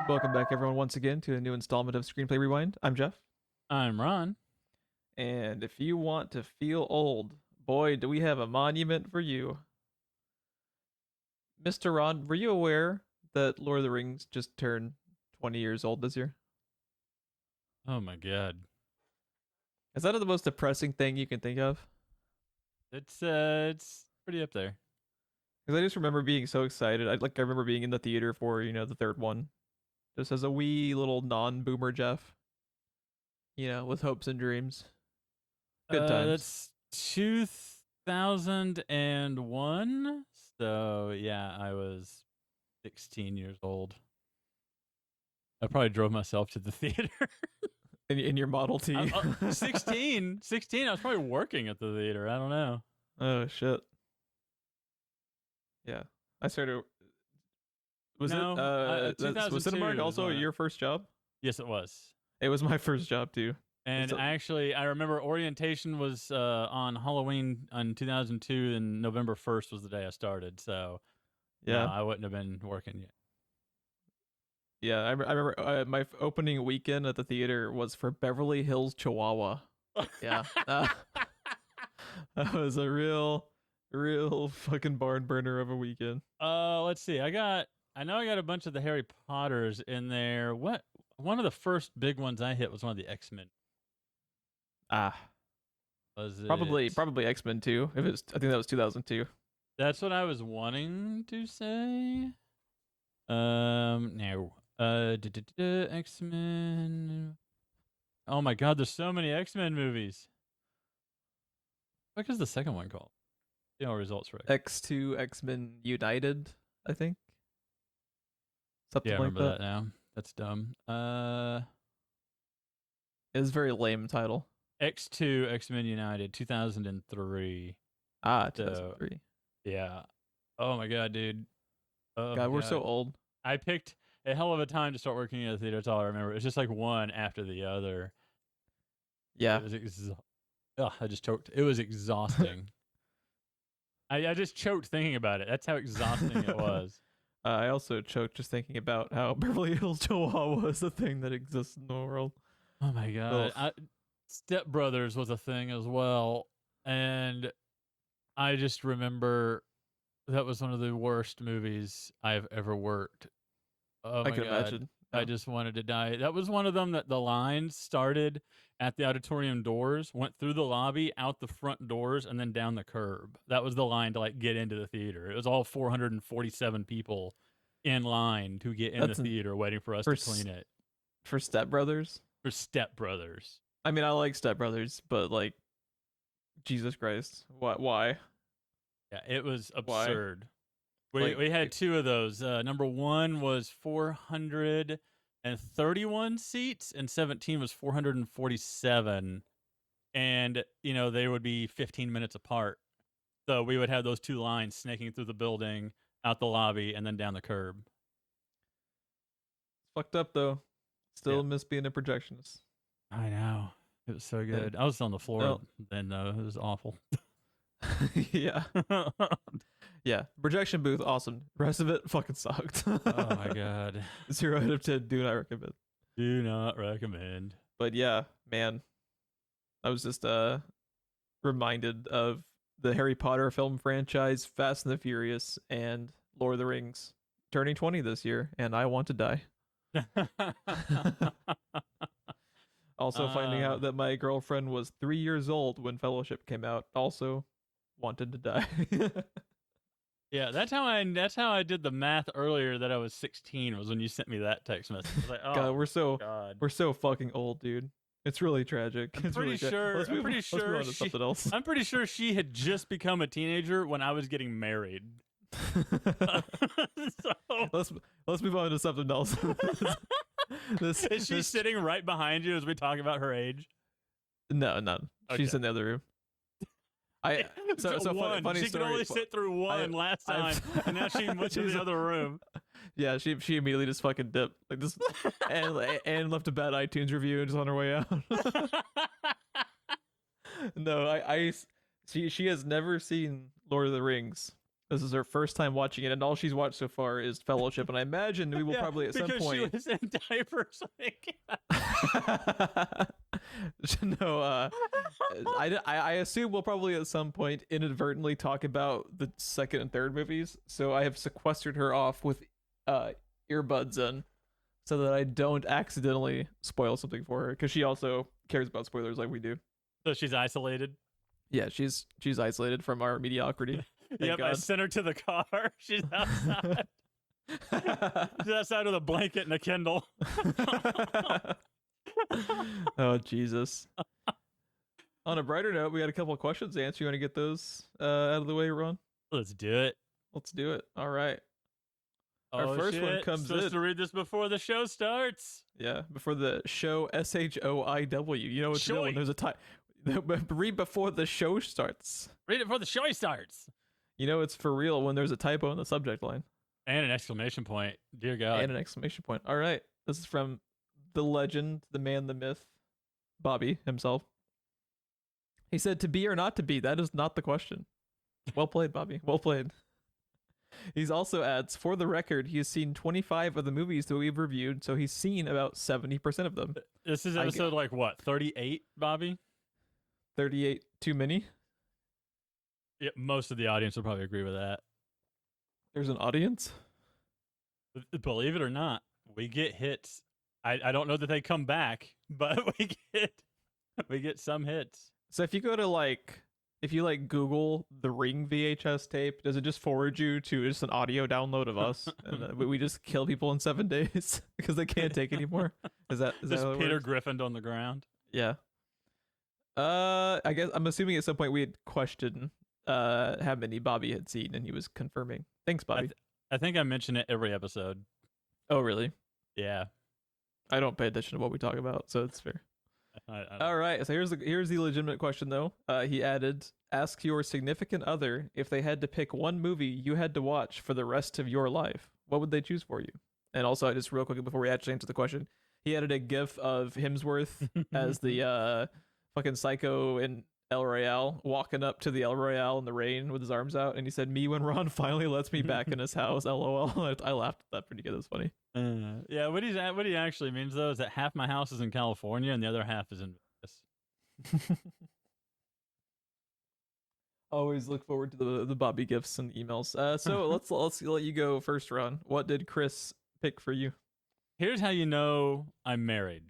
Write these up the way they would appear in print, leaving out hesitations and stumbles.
Welcome back, everyone, once again to a new installment of Screenplay Rewind. I'm Jeff, I'm Ron. and if you want to feel old, boy, do we have a monument for you. Mr. Ron, were you aware that Lord of the Rings just turned 20 years old this year? Oh my god. Is that the most depressing thing you can think of? It's pretty up there. Because I just remember being so excited. I remember being in the theater for, the third one, just as a wee little non-boomer Jeff, with hopes and dreams. Good times. That's 2001. So yeah, I was 16 years old. I probably drove myself to the theater. In your Model T. 16. 16. I was probably working at the theater. I don't know. Oh shit. Yeah. I started was No, it was 2002 Cinemark is also when your first job? Yes, it was. It was my first job too. And I remember orientation was on Halloween in 2002, and November 1st was the day I started. So, Yeah. no, I wouldn't have been working yet. Yeah, I remember my opening weekend at the theater was for Beverly Hills, Chihuahua. Yeah. That was a real fucking barn burner of a weekend. Let's see. I know I got a bunch of the Harry Potters in there. What one of the first big ones I hit was one of the X-Men. Was it? Probably X-Men 2. I think that was 2002. That's what I was wanting to say. No. X-Men. Oh my god, there's so many X-Men movies. What is the second one called? See all results right. X2 X-Men United, I think. Something Yeah, I like remember that. that now. That's dumb. It's a very lame title. X2 X-Men United 2003. 2003. Yeah. Oh my god, dude. Oh God, my we're god. so old. I picked a hell of a time to start working at a theater. That's all I remember. It's just like one after the other. Yeah. It was I just choked. It was exhausting. I just choked thinking about it. That's how exhausting it was. I also choked just thinking about how Beverly Hills Chihuahua is a thing that exists in the world. Oh my god. Step Brothers was a thing as well. And I just remember that was one of the worst movies I've ever worked. Oh my I can god. imagine. I just wanted to die. That was one of them that the lines started at the auditorium doors, went through the lobby, out the front doors, and then down the curb. That was the line to like get into the theater. It was all 447 people in line to get in the theater waiting for us to clean it. For Step Brothers? For Step Brothers. I mean, I like Step Brothers, but like, Jesus Christ. Why? Yeah, it was absurd. Like, we had two of those. Number one was 431 seats, and 17 was 447. And, they would be 15 minutes apart. So we would have those two lines snaking through the building, out the lobby, and then down the curb. It's fucked up, though. Still miss being a projectionist. I know. It was so good. I was on the floor then, though. It was awful. Yeah. Yeah. Projection booth, awesome. The rest of it fucking sucked. Oh my god. 0 out of 10, do not recommend. Do not recommend. But yeah, man. I was just reminded of the Harry Potter film franchise, Fast and the Furious, and Lord of the Rings turning 20 this year, and I want to die. Also finding out that my girlfriend was 3 years old when Fellowship came out, also wanted to die. Yeah, that's how I did the math earlier that I was 16 was when you sent me that text message. I was like, oh, God, we're so fucking old, dude. It's really tragic. I'm pretty sure she had just become a teenager when I was getting married. So, let's move on to something else. Is she sitting right behind you as we talk about her age? No. Okay. She's in the other room. Funny she story. could only sit through one last time, and now she went to the other room. Yeah, she immediately just fucking dipped like this, and left a bad iTunes review just on her way out. No, she has never seen Lord of the Rings. This is her first time watching it, and all she's watched so far is Fellowship. And I imagine we will probably at some point. Because she was in diapers. No, I assume we'll probably at some point inadvertently talk about the second and third movies. So I have sequestered her off with earbuds in, so that I don't accidentally spoil something for her, because she also cares about spoilers like we do. So she's isolated. Yeah, she's isolated from our mediocrity. Yep, God. I sent her to the car. She's outside. She's outside with a blanket and a Kindle. Oh, Jesus. On a brighter note, we got a couple of questions to answer. You want to get those out of the way, Ron? Let's do it. Let's do it. All right. Our first one comes in. Supposed to read this before the show starts. Yeah, before the show, SHOIW. You know what to do when there's a type. Read before the show starts. Read it before the show starts. You know it's for real when there's a typo in the subject line. And an exclamation point. Dear God. And an exclamation point. All right. This is from the legend, the man, the myth, Bobby himself. He said, to be or not to be, that is not the question. Well played, Bobby. Well played. He's also adds, for the record, he has seen 25 of the movies that we've reviewed, so he's seen about 70% of them. This is episode like what, 38, Bobby? 38 too many? Yeah, most of the audience will probably agree with that. There's an audience? Believe it or not, we get hits. I don't know that they come back, but we get some hits. So if you go to if you Google the Ring VHS tape, does it just forward you to just an audio download of us? And we just kill people in 7 days because they can't take anymore? Is that how Peter Griffin on the ground? Yeah. I guess I'm assuming at some point we had questioned how many Bobby had seen, and he was confirming. Thanks, Bobby. I think I mention it every episode. Oh, really? Yeah. I don't pay attention to what we talk about, so it's fair. All right, so here's the legitimate question though. He added, ask your significant other if they had to pick one movie you had to watch for the rest of your life, what would they choose for you? And also, just real quickly before we actually answer the question, he added a gif of Hemsworth as the fucking psycho in El Royale walking up to the El Royale in the rain with his arms out, and he said, me when Ron finally lets me back in his house, LOL. I laughed at that pretty good. It was funny. Yeah, what he actually means though is that half my house is in California and the other half is in Vegas. Always look forward to the Bobby gifts and emails. So let's let you go first, Ron. What did Chris pick for you? Here's how you know I'm married.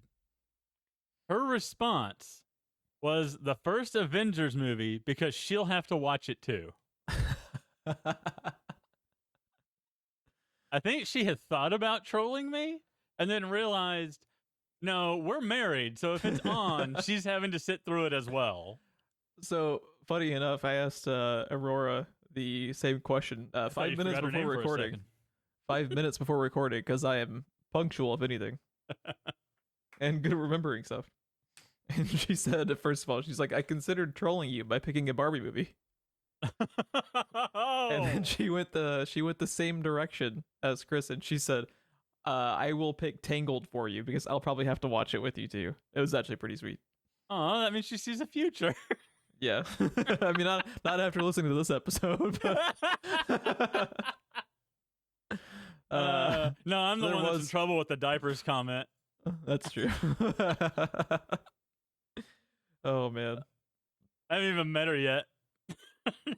Her response was the first Avengers movie because she'll have to watch it too. I think she had thought about trolling me and then realized, no, we're married. So if it's on, she's having to sit through it as well. So funny enough, I asked Aurora the same question 5 minutes before recording. 5 minutes before recording, because I am punctual, if anything, and good at remembering stuff. And she said, first of all, she's like, I considered trolling you by picking a Barbie movie. And then she went the same direction as Chris, and she said, I will pick Tangled for you because I'll probably have to watch it with you too. It was actually pretty sweet. Oh, that means she sees a future. Yeah. I mean, not after listening to this episode. But no, I'm the one that's in trouble with the diapers comment. That's true. Oh man, I haven't even met her yet.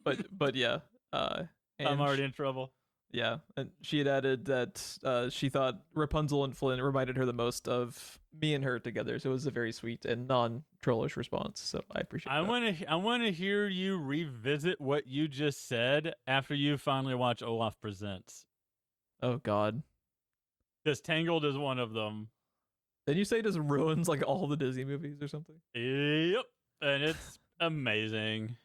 but yeah, I'm already in trouble. Yeah, and she had added that she thought Rapunzel and Flynn reminded her the most of me and her together. So it was a very sweet and non-trollish response. So I appreciate that. I want to hear you revisit what you just said after you finally watch Olaf Presents. Oh God, because Tangled is one of them. Did you say it just ruins all the Disney movies or something? Yep, and it's amazing.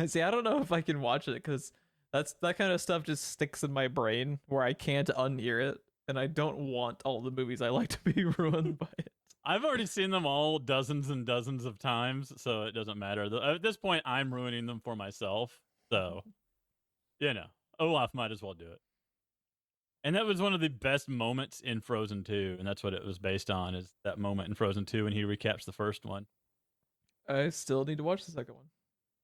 See, I don't know if I can watch it because that kind of stuff just sticks in my brain where I can't unhear it, and I don't want all the movies I like to be ruined by it. I've already seen them all dozens and dozens of times, so it doesn't matter. At this point, I'm ruining them for myself, so, Olaf might as well do it. And that was one of the best moments in Frozen 2, and that's what it was based on, is that moment in Frozen 2 when he recaps the first one. I still need to watch the second one.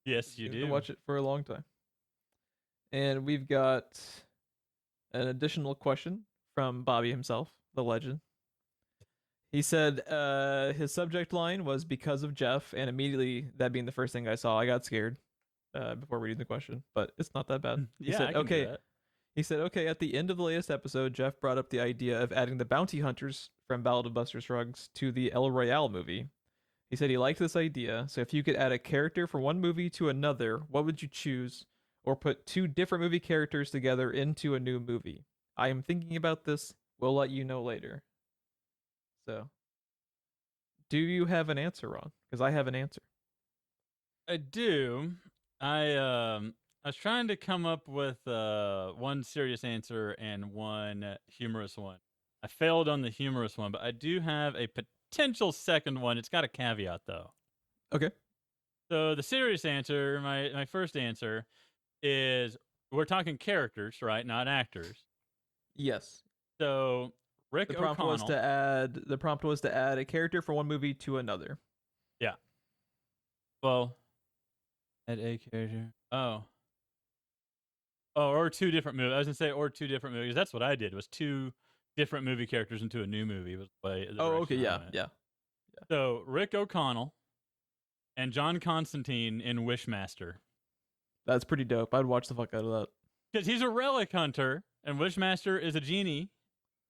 Yes, you do. Watch it for a long time. And we've got an additional question from Bobby himself, the legend. He said his subject line was because of Geoff, and immediately, that being the first thing I saw, I got scared before reading the question, but it's not that bad. He Yeah, said, I can do okay. that. He said, okay, at the end of the latest episode, Geoff brought up the idea of adding the bounty hunters from Ballad of Buster Scruggs to the El Royale movie. He said he liked this idea, so if you could add a character from one movie to another, what would you choose? Or put two different movie characters together into a new movie? I am thinking about this. We'll let you know later. So, do you have an answer, Ron? Because I have an answer. I do. I was trying to come up with one serious answer and one humorous one. I failed on the humorous one, but I do have a potential second one. It's got a caveat though. Okay. So the serious answer, my first answer, is we're talking characters, right? Not actors. Yes. So Rick The prompt O'Connell. was to add a character from one movie to another. Yeah. Well, add a character. Oh, or two different movies. I was gonna say or two different movies. That's what I did. Was two different movie characters into a new movie. Was the way. Oh, okay, yeah. So Rick O'Connell and John Constantine in Wishmaster. That's pretty dope. I'd watch the fuck out of that. Because he's a relic hunter, and Wishmaster is a genie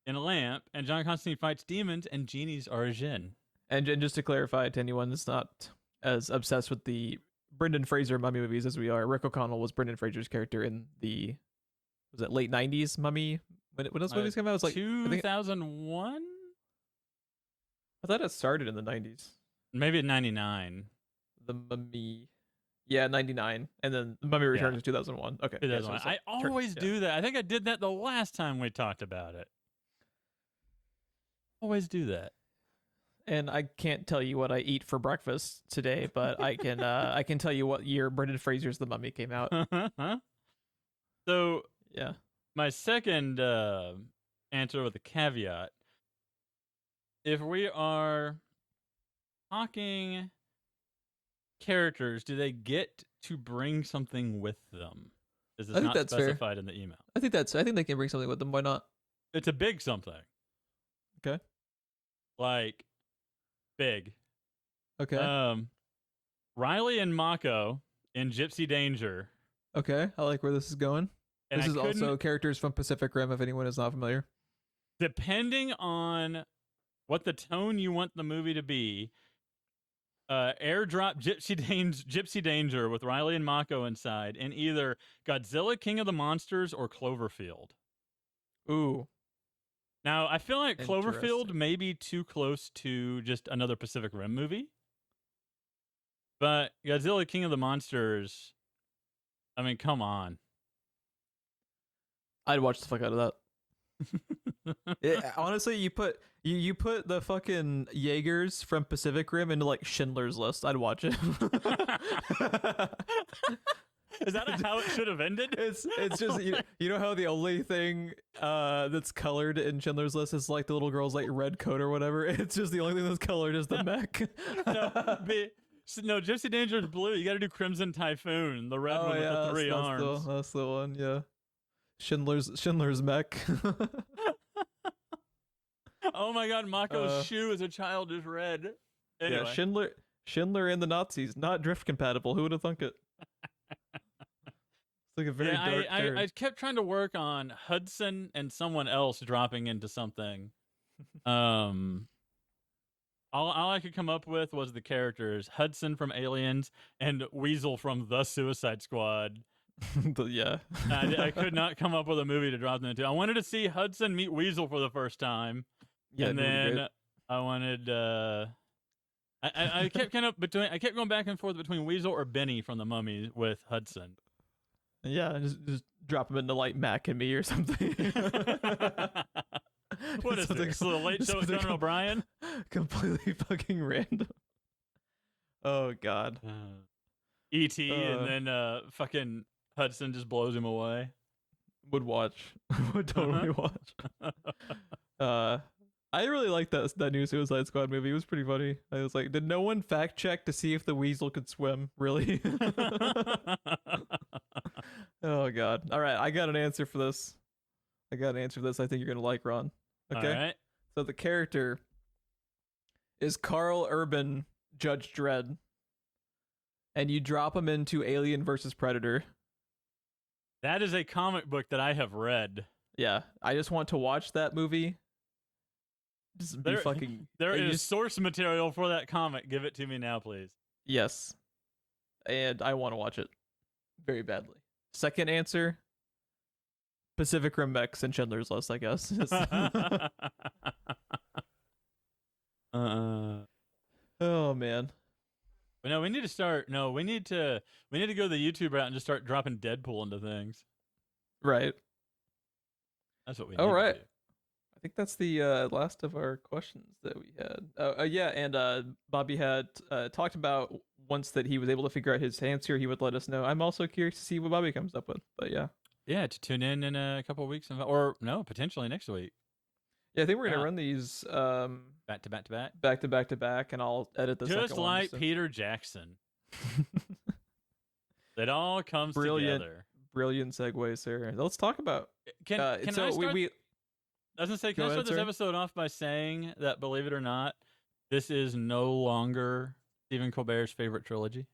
in a lamp, and John Constantine fights demons, and genies are a djinn. And just to clarify to anyone that's not as obsessed with the Brendan Fraser Mummy movies as we are, Rick O'Connell was Brendan Fraser's character in the late 90s Mummy? When those movies came out? It was like 2001? I thought it started in the 90s. Maybe in 99. The Mummy. Yeah, 99. And then The Mummy Returns in 2001. Okay. 2001. I always do that. I think I did that the last time we talked about it. Always do that. And I can't tell you what I eat for breakfast today, but I can tell you what year Brendan Fraser's The Mummy came out. So yeah, my second answer with a caveat: if we are talking characters, do they get to bring something with them? Is this not specified in the email? I think they can bring something with them. Why not? It's a big something. Okay. Like big. Okay. Riley and Mako in Gypsy Danger. Okay, I like where this is going. And this is also characters from Pacific Rim, if anyone is not familiar. Depending on what the tone you want the movie to be, airdrop Gypsy Danger with Riley and Mako inside in either Godzilla King of the Monsters or Cloverfield. Ooh. Now, I feel like Cloverfield may be too close to just another Pacific Rim movie. But Godzilla King of the Monsters, I mean, come on. I'd watch the fuck out of that. Honestly, you put the fucking Jaegers from Pacific Rim into like Schindler's List. I'd watch it. Is that how it should have ended? It's just you know how the only thing that's colored in Schindler's List is like the little girl's like red coat or whatever. It's just the only thing that's colored is the mech. No, Gypsy Danger is blue. You got to do Crimson Typhoon, the red one with the three arms. That's the one. Yeah, Schindler's mech. Oh my God, Mako's shoe as a child is red. Anyway. Yeah, Schindler and the Nazis, not drift compatible. Who would have thunk it? It's like a very dark turn. I kept trying to work on Hudson and someone else dropping into something. All I could come up with was the characters Hudson from Aliens and Weasel from The Suicide Squad. Yeah. I could not come up with a movie to drop them into. I wanted to see Hudson meet Weasel for the first time. Yeah, and then I wanted I kept I kept going back and forth between Weasel or Benny from The Mummy with Hudson. Yeah, just drop him into like Mac and Me or something. What is this? The Late Show with Conan O'Brien? Completely fucking random. Oh God. E.T. and then fucking Hudson just blows him away. Would watch. Would totally watch. I really liked that new Suicide Squad movie. It was pretty funny. I was like, did no one fact check to see if the Weasel could swim? Really? Oh God. All right, I got an answer for this. I think you're gonna like, Ron. All Okay. right. So the character is Carl Urban, Judge Dredd, and you drop him into Alien versus Predator. That is a comic book that I have read. Yeah, I just want to watch that movie. Just be There, fucking. there you is just- source material for that comic. Give it to me now, please. yes, and I want to watch it very badly. Second answer: Pacific Rim X and Schindler's List. I guess. Oh man. But no, we need to start. No, we need to go the YouTube route and just start dropping Deadpool into things. Right. That's what we need All right. to do. I think that's the last of our questions that we had. Yeah, and Bobby had talked about once that he was able to figure out his answer, he would let us know. I'm also curious to see what Bobby comes up with. But yeah. Yeah, to tune in a couple of weeks, or no, potentially next week. Yeah, I think we're gonna run these back to back to back, back to back to back, and I'll edit the just second like one. Peter Jackson. It all comes together. Brilliant segue, sir. Let's talk about. Can I start? we I was gonna say, can I start this episode off by saying that, believe it or not, this is no longer Stephen Colbert's favorite trilogy.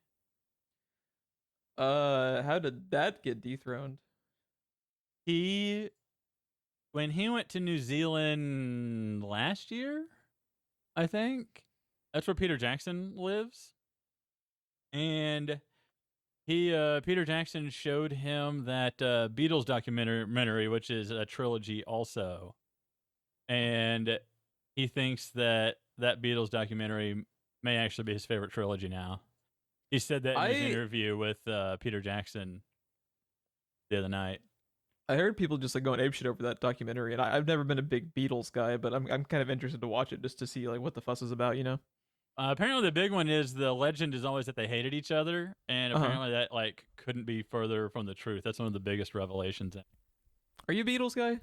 How did that get dethroned? When he went to New Zealand last year, I think that's where Peter Jackson lives, and Peter Jackson showed him that Beatles documentary, which is a trilogy also, and he thinks that Beatles documentary may actually be his favorite trilogy now. He said that in his interview with Peter Jackson the other night. I heard people just like going apeshit over that documentary, and I've never been a big Beatles guy, but I'm kind of interested to watch it just to see like what the fuss is about, you know. Apparently, the big one is the legend is always that they hated each other, and apparently that like couldn't be further from the truth. That's one of the biggest revelations. Are you a Beatles guy?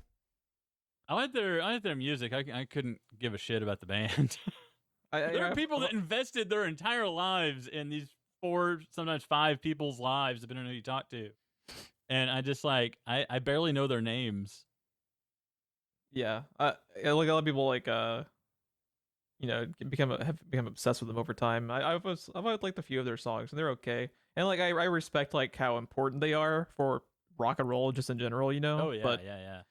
I like their music. I couldn't give a shit about the band. There are people that invested their entire lives in these 4, sometimes 5 people's lives, depending on who you talk to. And I just like I barely know their names. Yeah, like a lot of people like have become obsessed with them over time. I've liked a few of their songs, and they're okay. And like I respect like how important they are for rock and roll just in general, you know. Oh yeah, but yeah.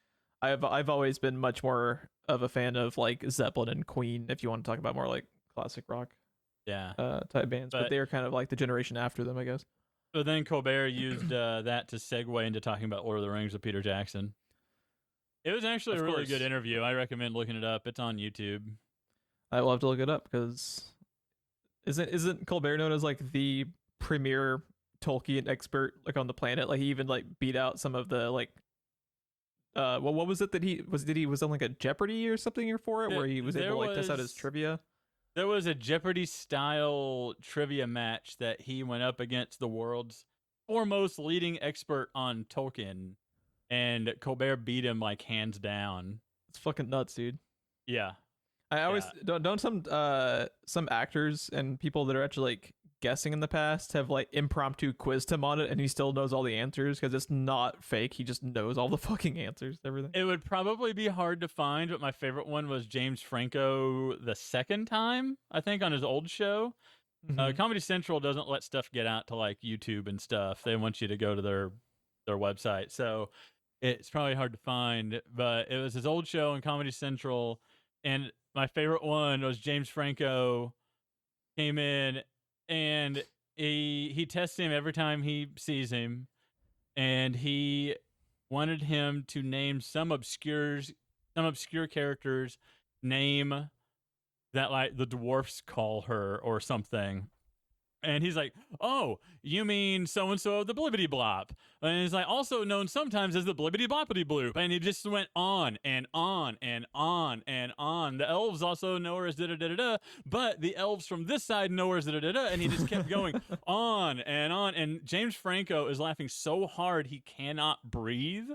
I've always been much more of a fan of like Zeppelin and Queen, if you want to talk about more like classic rock, type bands. But they're kind of like the generation after them, I guess. So then Colbert used that to segue into talking about Lord of the Rings with Peter Jackson. It was actually a really good interview. I recommend looking it up. It's on YouTube. I will have to look it up because isn't Colbert known as like the premier Tolkien expert like on the planet? Like he even like beat out some of the like what was it that he was on like a Jeopardy or something for it where he was able to like test out his trivia? There was a Jeopardy style trivia match that he went up against the world's foremost leading expert on Tolkien, and Colbert beat him like hands down. It's fucking nuts, dude. Yeah. I always don't some actors and people that are actually like guessing in the past have like impromptu quizzed him on it, and he still knows all the answers because it's not fake. He just knows all the fucking answers to everything. It would probably be hard to find, but my favorite one was James Franco the second time, I think, on his old show. Mm-hmm. Comedy Central doesn't let stuff get out to like YouTube and stuff. They want you to go to their website, so it's probably hard to find. But it was his old show on Comedy Central, and my favorite one was James Franco came in. And he tests him every time he sees him, and he wanted him to name some obscure character's name that like the dwarfs call her or something. And he's like, "Oh, you mean so and so of the Blibbity Blop?" And he's like, also known sometimes as the Blibbity Bloppity Bloop. And he just went on and on and on and on. The elves also know her as da da da da da, but the elves from this side know her as da da da da. And he just kept going on and on. And James Franco is laughing so hard he cannot breathe.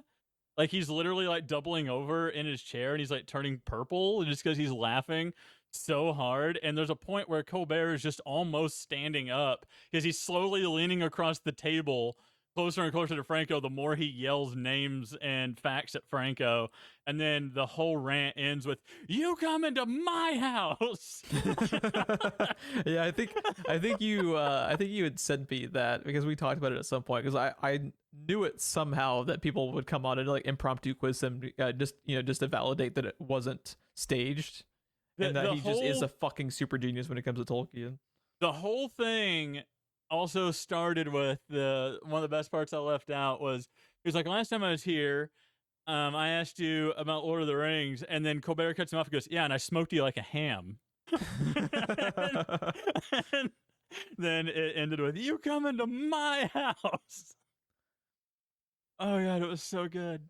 Like he's literally like doubling over in his chair, and he's like turning purple just because he's laughing so hard. And there's a point where Colbert is just almost standing up because he's slowly leaning across the table, closer and closer to Franco, the more he yells names and facts at Franco, and then the whole rant ends with "You come into my house." Yeah, I think you had sent me that because we talked about it at some point because I knew it somehow that people would come on and like impromptu quiz him just to validate that it wasn't staged and that he just is a fucking super genius when it comes to Tolkien. The whole thing also started with one of the best parts I left out was he was like, last time I was here, I asked you about Lord of the Rings, and then Colbert cuts him off and goes, yeah, and I smoked you like a ham. And then it ended with, you come into my house. Oh god, it was so good.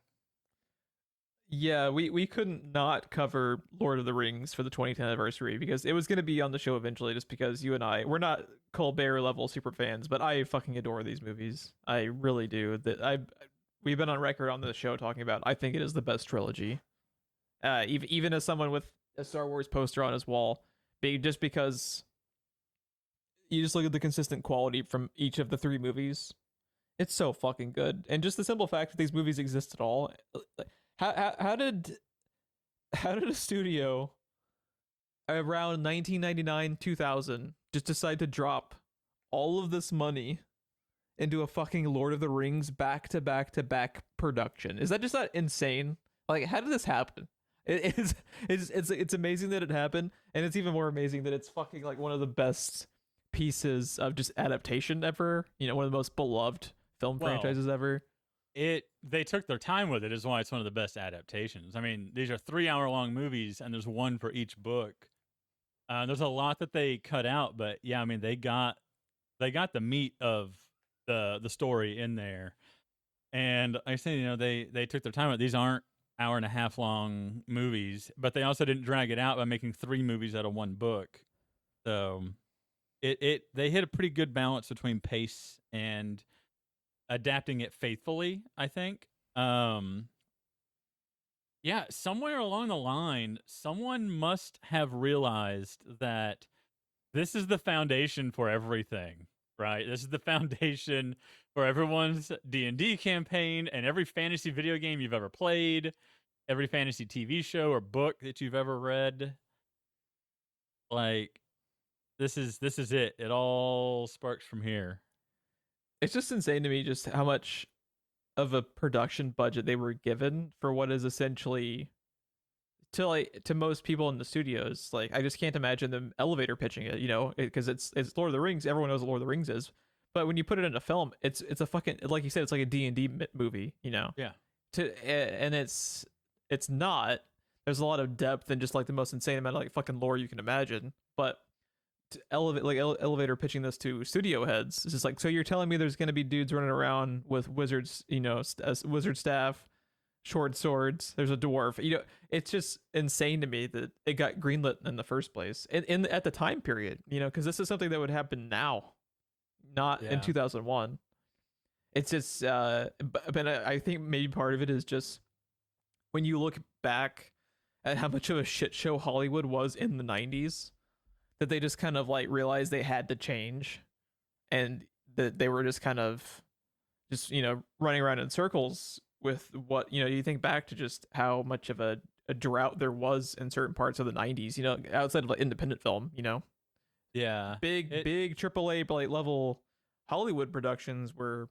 Yeah, we couldn't not cover Lord of the Rings for the 20th anniversary because it was going to be on the show eventually just because you and we're not Colbert level super fans, but I fucking adore these movies. I really do. We've been on record on the show talking about I think it is the best trilogy. Even as someone with a Star Wars poster on his wall, just because you just look at the consistent quality from each of the three movies. It's so fucking good. And just the simple fact that these movies exist at all. How did a studio around 1999 2000 just decide to drop all of this money into a fucking Lord of the Rings back to back to back production? Is that just not insane? Like, how did this happen? It's amazing that it happened, and it's even more amazing that it's fucking like one of the best pieces of just adaptation ever. One of the most beloved film franchises ever. They took their time with it is why it's one of the best adaptations. I mean, these are 3-hour long movies and there's one for each book. There's a lot that they cut out, but yeah, I mean they got the meat of the story in there. And I say, they took their time with it. These aren't hour-and-a-half long movies, but they also didn't drag it out by making 3 movies out of one book. So they hit a pretty good balance between pace and adapting it faithfully, I think. Yeah, somewhere along the line, someone must have realized that this is the foundation for everything, right? This is the foundation for everyone's D&D campaign and every fantasy video game you've ever played, every fantasy TV show or book that you've ever read. Like, this is it. It all sparks from here. It's just insane to me just how much of a production budget they were given for what is essentially to most people in the studios. Like, I just can't imagine them elevator pitching it, because it's Lord of the Rings. Everyone knows what Lord of the Rings is, but when you put it in a film, it's a fucking, like you said, it's like a D&D movie, Yeah. And it's not. There's a lot of depth and just like the most insane amount of like fucking lore you can imagine, but to elevator pitching this to studio heads. It's just like, so you're telling me there's going to be dudes running around with wizards, wizard staff, short swords. There's a dwarf. It's just insane to me that it got greenlit in the first place at the time period. Because this is something that would happen now, not in 2001. It's just, but I think maybe part of it is just when you look back at how much of a shit show Hollywood was in the 90s. That they just kind of like realized they had to change and that they were just kind of running around in circles with what, you think back to just how much of a drought there was in certain parts of the 90s, outside of like independent film, Yeah. Big AAA level Hollywood productions were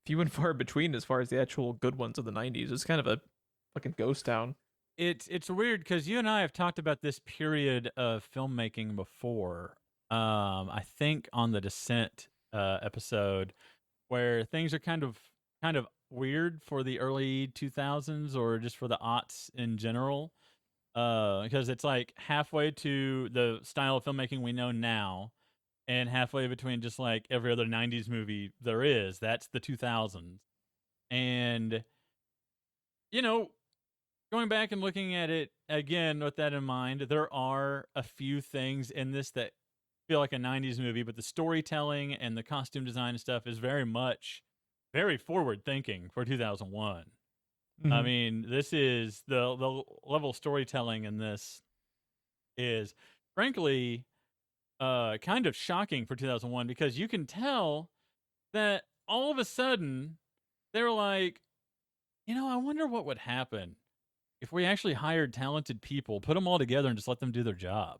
few and far between as far as the actual good ones of the 90s. It's kind of a fucking ghost town. It's weird because you and I have talked about this period of filmmaking before. I think on the Descent episode, where things are kind of weird for the early 2000s or just for the aughts in general, because it's like halfway to the style of filmmaking we know now, and halfway between just like every other 90s movie there is. That's the 2000s, and going back and looking at it again with that in mind, there are a few things in this that feel like a 90s movie, but the storytelling and the costume design and stuff is very very forward thinking for 2001. Mm-hmm. I mean, this is the level of storytelling in this is frankly kind of shocking for 2001 because you can tell that all of a sudden, they're like, I wonder what would happen if we actually hired talented people, put them all together, and just let them do their job.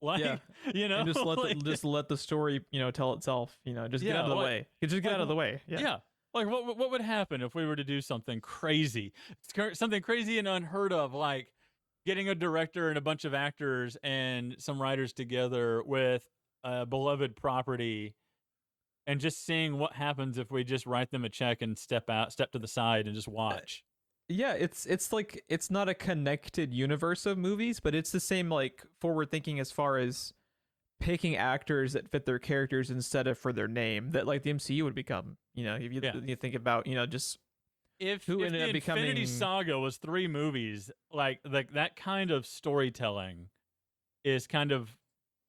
Like, Yeah, and just let the story, tell itself. Just get out of the way. Just get out of the way. Yeah. Yeah. Like, what would happen if we were to do something crazy, something crazy and unheard of, like getting a director and a bunch of actors and some writers together with a beloved property, and just seeing what happens if we just write them a check and step to the side and just watch. Yeah, it's like it's not a connected universe of movies, but it's the same like forward thinking as far as picking actors that fit their characters instead of for their name that like the MCU would become. If you think about just who ended up becoming Infinity Saga was 3 movies, like that kind of storytelling is kind of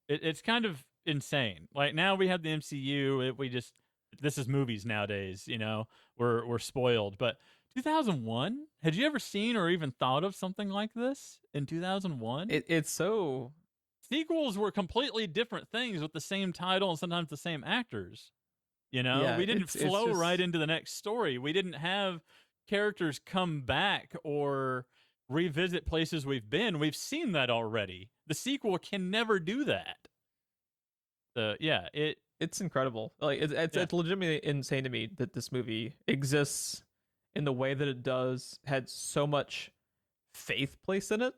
it's kind of insane. Like now we have the MCU, this is movies nowadays, we're spoiled, but 2001? Had you ever seen or even thought of something like this in 2001? It's so... Sequels were completely different things with the same title and sometimes the same actors. Yeah, we didn't flow right into the next story. We didn't have characters come back or revisit places we've been. We've seen that already. The sequel can never do that. It's incredible. Like it's legitimately insane to me that this movie exists in the way that it does, had so much faith placed in it.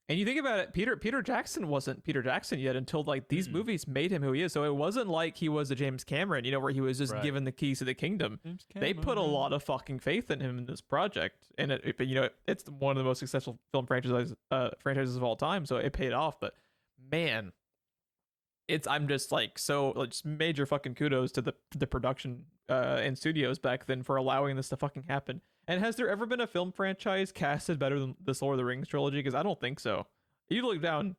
And you think about it, Peter Jackson wasn't Peter Jackson yet until like these movies made him who he is. So it wasn't like he was a James Cameron, where he was just given the keys to the kingdom. They put a lot of fucking faith in him in this project, and it's one of the most successful film franchises of all time. So it paid off. But man, I'm just like just major fucking kudos to the production and studios back then for allowing this to fucking happen. And has there ever been a film franchise casted better than the Lord of the Rings trilogy? Because I don't think so. You look down,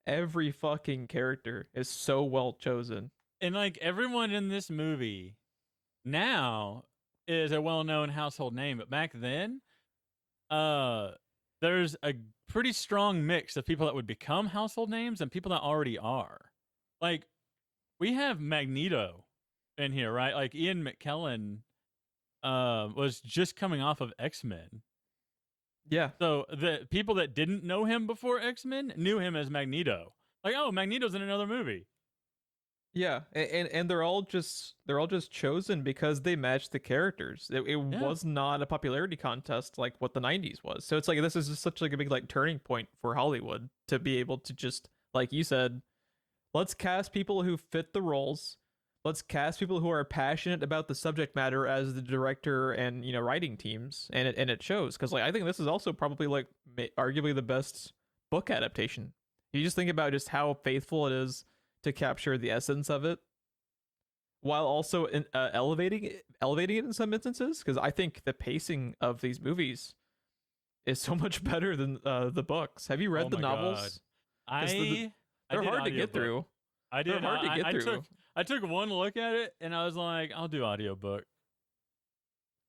every fucking character is so well chosen. And like everyone in this movie now is a well-known household name, but back then, there's a pretty strong mix of people that would become household names and people that already are. Like, we have Magneto in here, right? Like Ian McKellen was just coming off of X-Men. Yeah. So the people that didn't know him before X-Men knew him as Magneto. Like, oh, Magneto's in another movie. Yeah, and they're all just chosen because they match the characters. It was not a popularity contest like what the 90s was. So it's like this is just such like a big like turning point for Hollywood to be able to just, like you said, let's cast people who fit the roles. Let's cast people who are passionate about the subject matter as the director and writing teams, and it shows. Because like I think this is also probably like arguably the best book adaptation. You just think about just how faithful it is to capture the essence of it, while also elevating it in some instances. Because I think the pacing of these movies is so much better than the books. Have you read the novels? God. They're hard to get through. I did. They're hard to get through. I took one look at it and I was like, I'll do audiobook.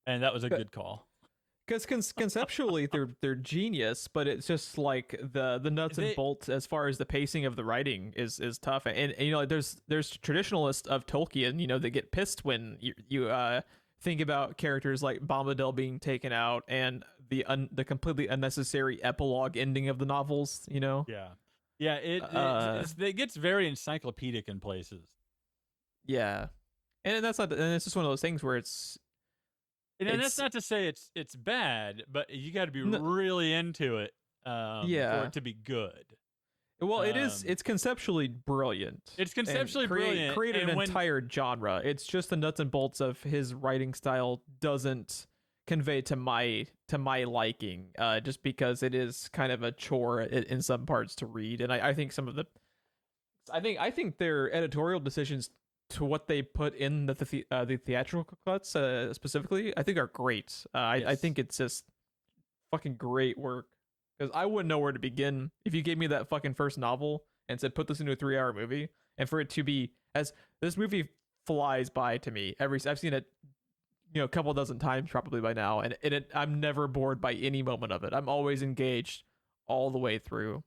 And that was a good call. Because conceptually they're genius, but it's just like the nuts and bolts as far as the pacing of the writing is tough. And there's traditionalists of Tolkien, that get pissed when you think about characters like Bombadil being taken out and the completely unnecessary epilogue ending of the novels. Yeah, it gets very encyclopedic in places. Yeah, and it's just one of those things where it's that's not to say it's bad, but you got to be really into it for it to be good. Well, it's conceptually brilliant. It's conceptually brilliant. Create an entire genre. It's just the nuts and bolts of his writing style doesn't convey to my liking, just because it is kind of a chore in some parts to read. And I think I think their editorial decisions to what they put in the theatrical cuts specifically, I think are great. Yes. I think it's just fucking great work, because I wouldn't know where to begin if you gave me that fucking first novel and said put this into a 3-hour movie, and for it to be as this movie flies by to me. I've seen it a couple dozen times probably by now, and I'm never bored by any moment of it. I'm always engaged all the way through.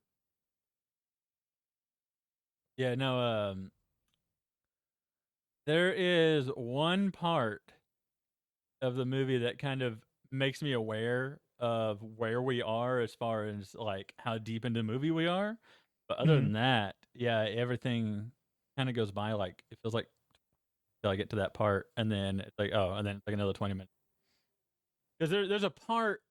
Yeah, no, There is one part of the movie that kind of makes me aware of where we are as far as like how deep into the movie we are. But other Mhm. than that, yeah, everything kind of goes by like it feels like till I get to that part, and then it's like and then it's like another 20 minutes. Because there's a part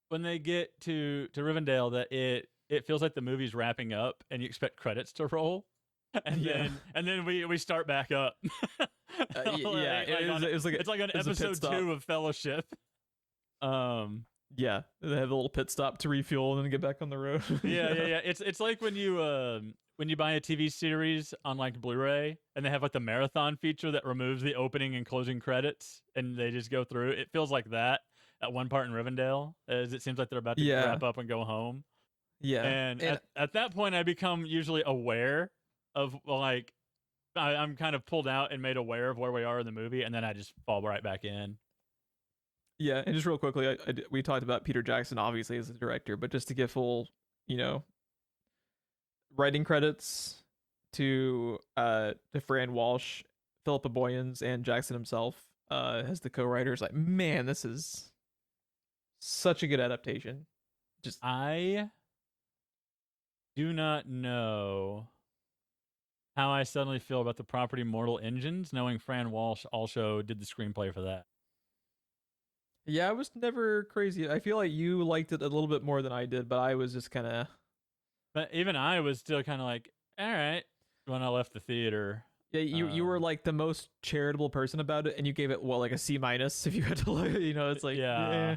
when they get to Rivendell that it feels like the movie's wrapping up, and you expect credits to roll, and Yeah. then we start back up. Yeah, like on it was like it's like on it was a pit episode stop. 2 of Fellowship. Yeah, they have a little pit stop to refuel and then get back on the road. Yeah. It's like when you buy a TV series on like Blu-ray and they have like the marathon feature that removes the opening and closing credits and they just go through. It feels like that at one part in Rivendell, as it seems like they're about to Yeah, wrap up and go home. yeah, And and at that point, I become usually aware of like I'm kind of pulled out and made aware of where we are in the movie, and then I just fall right back in. yeah, and just real quickly, we talked about Peter Jackson obviously as a director, but just to give full, you know, writing credits to Fran Walsh, Philippa Boyens, and Jackson himself as the co-writers. Like, man, this is such a good adaptation. Just I do not know how I suddenly feel about the property Mortal Engines, knowing Fran Walsh also did the screenplay for that. yeah, I was never crazy. I feel like you liked it a little bit more than I did, but I was just kind of But even I was still kind of like, all right, when I left the theater. yeah. You were like the most charitable person about it, and you gave it what like a C minus if you had to like it's like Yeah.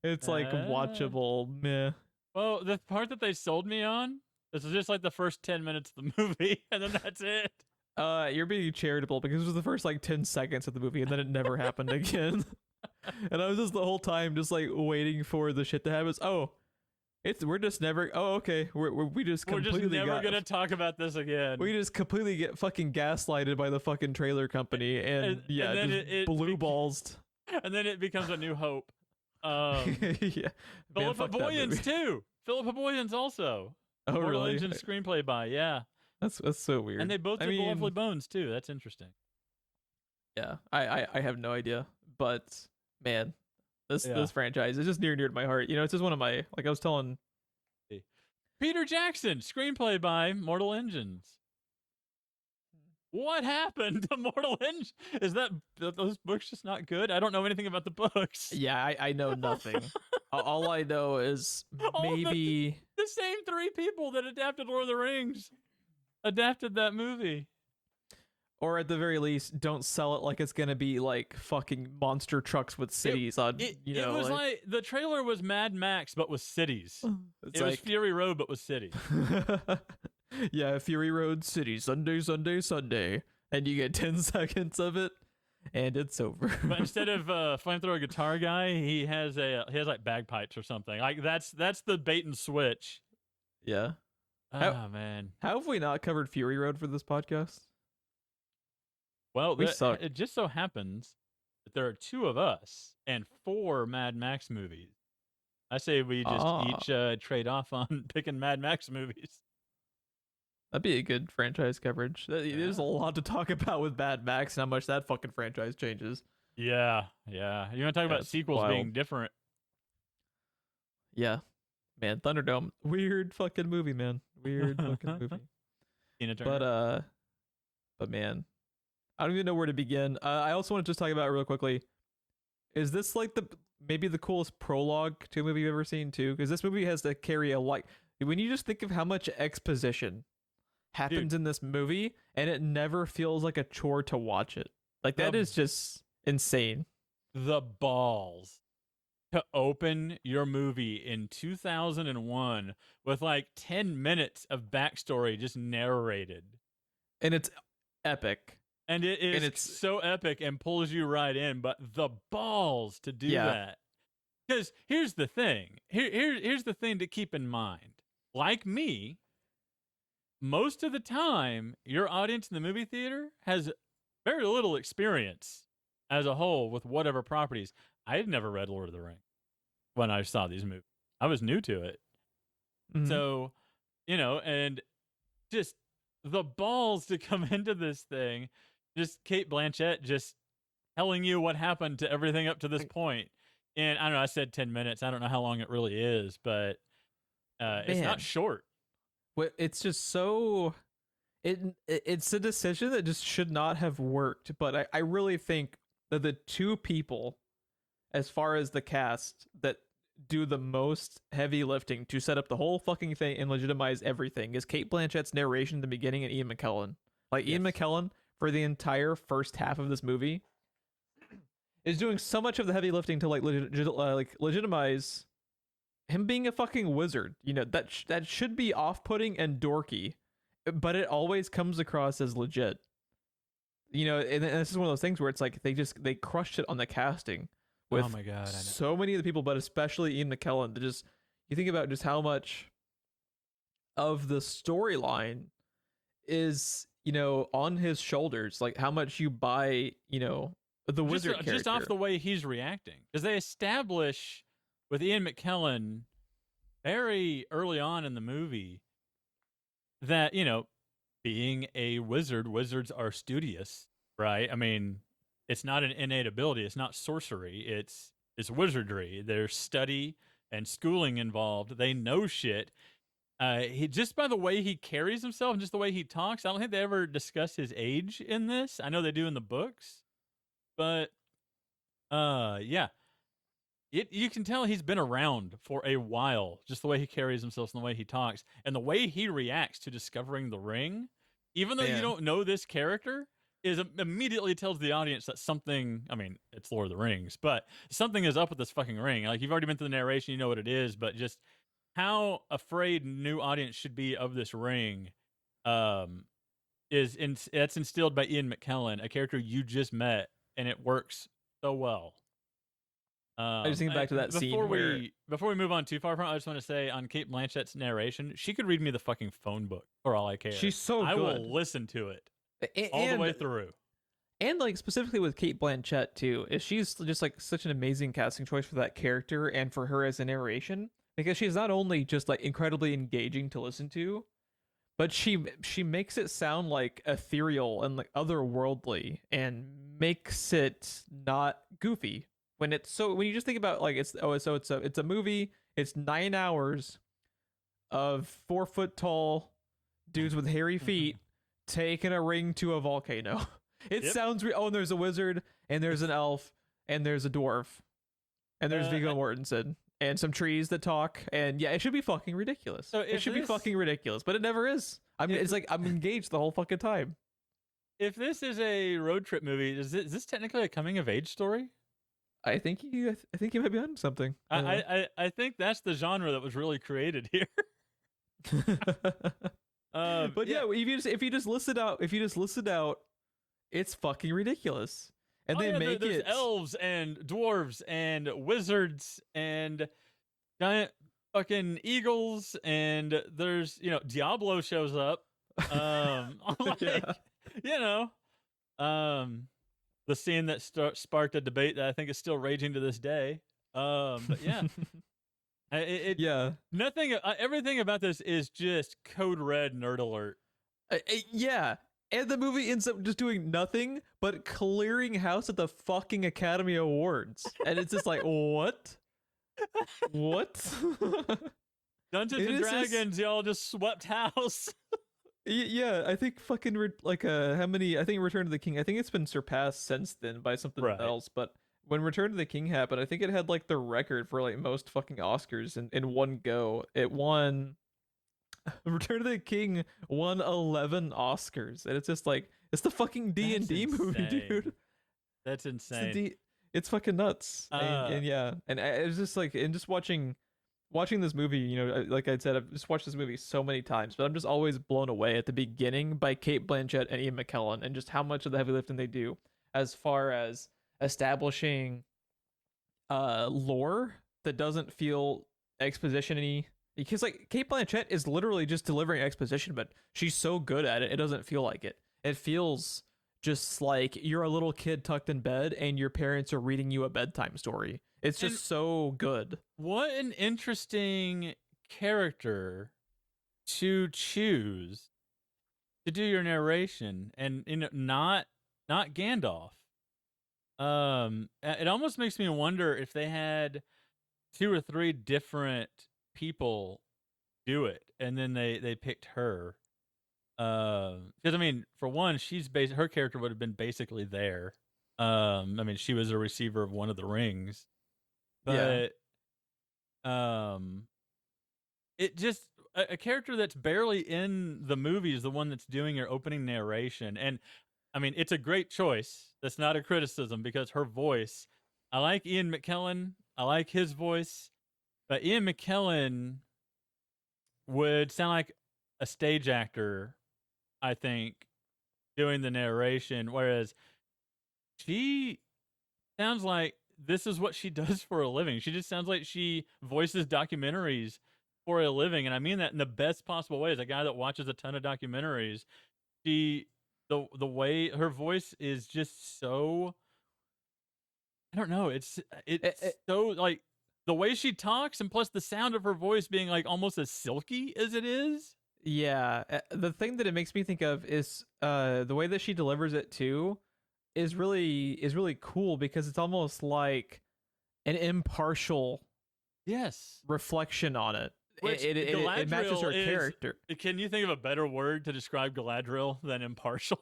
it's like watchable meh. Well, the part that they sold me on, this is just like the first 10 minutes of the movie, and then that's it. You're being charitable because it was the first like 10 seconds of the movie, and then it never happened again. And I was just the whole time just like waiting for the shit to happen. We're just never. Oh, okay. We just We're completely just never gonna talk about this again. We just completely get fucking gaslighted by the fucking trailer company, and yeah, and then just it blue balls. And then it becomes A New Hope. Yeah, man, Philippa Boyens too. Philippa Boyens also. Oh, Mortal really? Engine screenplay by, yeah. That's so weird. And they both did Lovely Bones too. That's interesting. Yeah, I have no idea, but man, this franchise is just near and dear to my heart. You know, it's just one of my, like I was telling. Peter Jackson screenplay by Mortal Engines. What happened to Mortal Engines? Is that those books just not good? I don't know anything about the books. Yeah, I know nothing. All I know is maybe the same 3 people that adapted Lord of the Rings adapted that movie. Or at the very least, don't sell it like it's gonna be like fucking monster trucks with cities on. It was like the trailer was Mad Max but with cities. It was Fury Road but with cities. Yeah, Fury Road City, Sunday, and you get 10 seconds of it, and it's over. But instead of flamethrower guitar guy, he has like bagpipes or something. Like that's the bait and switch. Yeah. Man, how have we not covered Fury Road for this podcast? Well, it just so happens that there are 2 of us and 4 Mad Max movies. I say we just each trade off on picking Mad Max movies. That'd be a good franchise coverage. There's a lot to talk about with Mad Max and how much that fucking franchise changes. Yeah. You want to talk about sequels being different? Yeah. Man, Thunderdome, weird fucking movie, man. Weird fucking movie. Tina Turner. But man, I don't even know where to begin. I also want to just talk about it real quickly. Is this like maybe the coolest prologue to a movie you've ever seen too? Because this movie has to carry when you just think of how much exposition happens in this movie, and it never feels like a chore to watch it. Like that is just insane. The balls to open your movie in 2001 with like 10 minutes of backstory just narrated. And it's epic. And it is so epic and pulls you right in, but the balls to do that. Because here's the thing. Here's the thing to keep in mind. Like me, most of the time, your audience in the movie theater has very little experience as a whole with whatever properties. I had never read Lord of the Rings when I saw these movies. I was new to it. Mm-hmm. So, and just the balls to come into this thing just Kate Blanchett just telling you what happened to everything up to this point. And I don't know, I said 10 minutes. I don't know how long it really is, but it's not short. It's just so it's a decision that just should not have worked. But I really think that the two people, as far as the cast, that do the most heavy lifting to set up the whole fucking thing and legitimize everything is Kate Blanchett's narration at the beginning and Ian McKellen. Like Ian McKellen for the entire first half of this movie is doing so much of the heavy lifting to like legitimize him being a fucking wizard. You know, that should be off-putting and dorky, but it always comes across as legit. You know, and this is one of those things where it's like they crushed it on the casting with oh my god, I know. so many of the people, but especially Ian McKellen. Just you think about just how much of the storyline is, you know, on his shoulders, like how much you buy, you know, the wizard character. Just off the way he's reacting, because they establish with Ian McKellen very early on in the movie that, you know, being a wizard, wizards are studious, right? I mean, it's not an innate ability. It's not sorcery. It's wizardry. There's study and schooling involved. They know shit. He just by the way he carries himself and just the way he talks, I don't think they ever discuss his age in this. I know they do in the books, but yeah. You can tell he's been around for a while, just the way he carries himself and the way he talks and the way he reacts to discovering the ring, even though you don't know this character, is immediately tells the audience that something, I mean, it's Lord of the Rings, but something is up with this fucking ring. Like, you've already been through the narration, you know what it is, but just how afraid new audience should be of this ring that's instilled by Ian McKellen, a character you just met, and it works so well. I just think back to that scene before we move on too far from it, I just want to say on Kate Blanchett's narration, she could read me the fucking phone book for all I care. She's so good. I will listen to it all the way through. And like specifically with Kate Blanchett too, is she's just like such an amazing casting choice for that character and for her as a narration, because she's not only just like incredibly engaging to listen to, but she makes it sound like ethereal and like otherworldly and makes it not goofy. When you just think about like it's a movie, it's 9 hours of 4 foot tall dudes with hairy feet taking a ring to a volcano. It sounds and there's a wizard and there's an elf and there's a dwarf and there's Viggo Mortensen and some trees that talk, and yeah, it should be fucking ridiculous. So it should be fucking ridiculous, but it never is. I mean, it's like I'm engaged the whole fucking time. If this is a road trip movie, is this technically a coming of age story? I think you might be on something. I think that's the genre that was really created here. But yeah, if you just list it out, it's fucking ridiculous. And they make there's elves and dwarves and wizards and giant fucking eagles, and there's, you know, Diablo shows up. You know, the scene that sparked a debate that I think is still raging to this day. But yeah, nothing. Everything about this is just code red nerd alert. Yeah, and the movie ends up just doing nothing but clearing house at the fucking Academy Awards, and it's just like what? Dungeons and Dragons, y'all just swept house. Yeah, I think fucking how many? I think Return to the King. I think it's been surpassed since then by something else. But when Return to the King happened, I think it had like the record for like most fucking Oscars in one go. It won. Return to the King won 11 Oscars, and it's just like it's the fucking D&D movie, dude. That's insane. It's fucking nuts. And yeah, and it's just like, and just watching this movie, you know, like I said, I've just watched this movie so many times, but I'm just always blown away at the beginning by Kate Blanchett and Ian McKellen, and just how much of the heavy lifting they do as far as establishing lore that doesn't feel exposition-y. Because like Kate Blanchett is literally just delivering exposition, but she's so good at it, it doesn't feel like it. It feels just like you're a little kid tucked in bed and your parents are reading you a bedtime story. It's just so good. What an interesting character to choose to do your narration, and, you know, not not Gandalf. It almost makes me wonder if they had 2 or 3 different people do it, and then they picked her. Because I mean, for one, her character would have been basically there. I mean, she was a receiver of one of the rings, Yeah. but it just a character that's barely in the movie is the one that's doing your opening narration, and I mean, it's a great choice. That's not a criticism because her voice. I like Ian McKellen. I like his voice, but Ian McKellen would sound like a stage actor, I think, doing the narration, whereas she sounds like this is what she does for a living. She just sounds like she voices documentaries for a living, and I mean that in the best possible way. As a guy that watches a ton of documentaries, the way her voice is just so, I don't know, it's so like the way she talks, and plus the sound of her voice being like almost as silky as it is. Yeah, the thing that it makes me think of is the way that she delivers it too is really cool because it's almost like an impartial Yes. reflection on it. Which It matches her character. Can you think of a better word to describe Galadriel than impartial?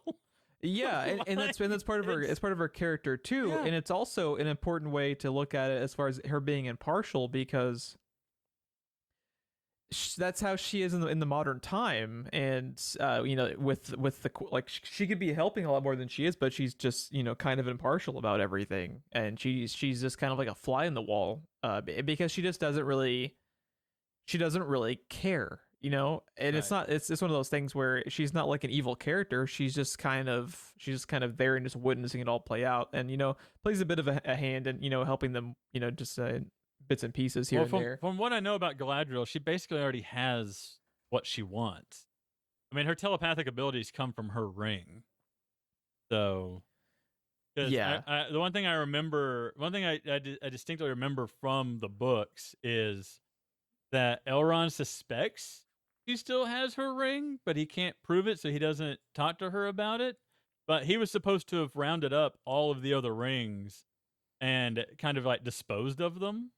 Yeah, and that's part of her. It's part of her character too, Yeah. and it's also an important way to look at it as far as her being impartial because that's how she is in the modern time, and you know, with the like she could be helping a lot more than she is, but she's just, you know, kind of impartial about everything, and she's just kind of like a fly in the wall, because she doesn't really care, you know, and Right. it's one of those things where she's not like an evil character. She's just kind of there and just witnessing it all play out, and, you know, plays a bit of a hand in, you know, helping them, you know, just bits and pieces here and there. From what I know about Galadriel, she basically already has what she wants. I mean, her telepathic abilities come from her ring. So, Yeah, the one thing I remember, I distinctly remember from the books is that Elrond suspects she still has her ring, but he can't prove it, so he doesn't talk to her about it. But he was supposed to have rounded up all of the other rings and kind of like disposed of them.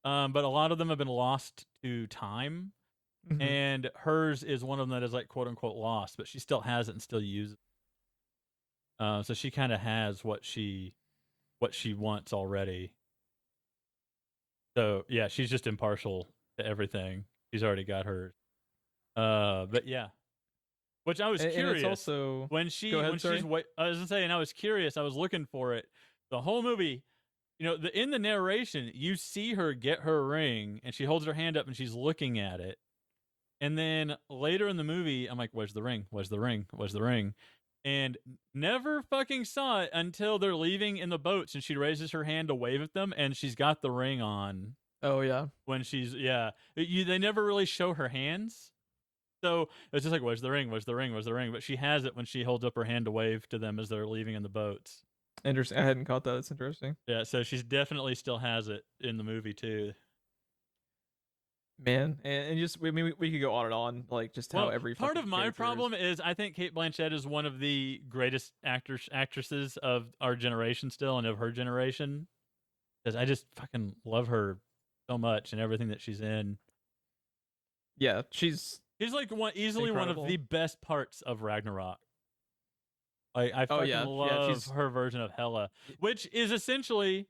But a lot of them have been lost to time, mm-hmm. and hers is one of them that is like quote unquote lost, but she still has it and still uses it. So she kind of has what she wants already. So yeah, she's just impartial to everything. She's already got hers. But yeah, which I was curious. And it's also when she go ahead, when sorry. she's I was saying I was curious. I was looking for it the whole movie. You know, in the narration, you see her get her ring, and she holds her hand up, and she's looking at it. And then later in the movie, I'm like, "Where's the ring? Where's the ring? Where's the ring?" And never fucking saw it until they're leaving in the boats, and she raises her hand to wave at them, and she's got the ring on. Oh yeah. When she's they never really show her hands, so it's just like, "Where's the ring? Where's the ring? Where's the ring?" But she has it when she holds up her hand to wave to them as they're leaving in the boats. Interesting. I hadn't caught that. It's interesting. Yeah, so she's definitely still has it in the movie too. Man, and just we could go on and on, like just how every part of my problem is I think Cate Blanchett is one of the greatest actresses of our generation still, and of her generation, because I just fucking love her so much and everything that she's in. Yeah, she's like easily incredible. One of the best parts of Ragnarok. I fucking love her version of Hela, which is essentially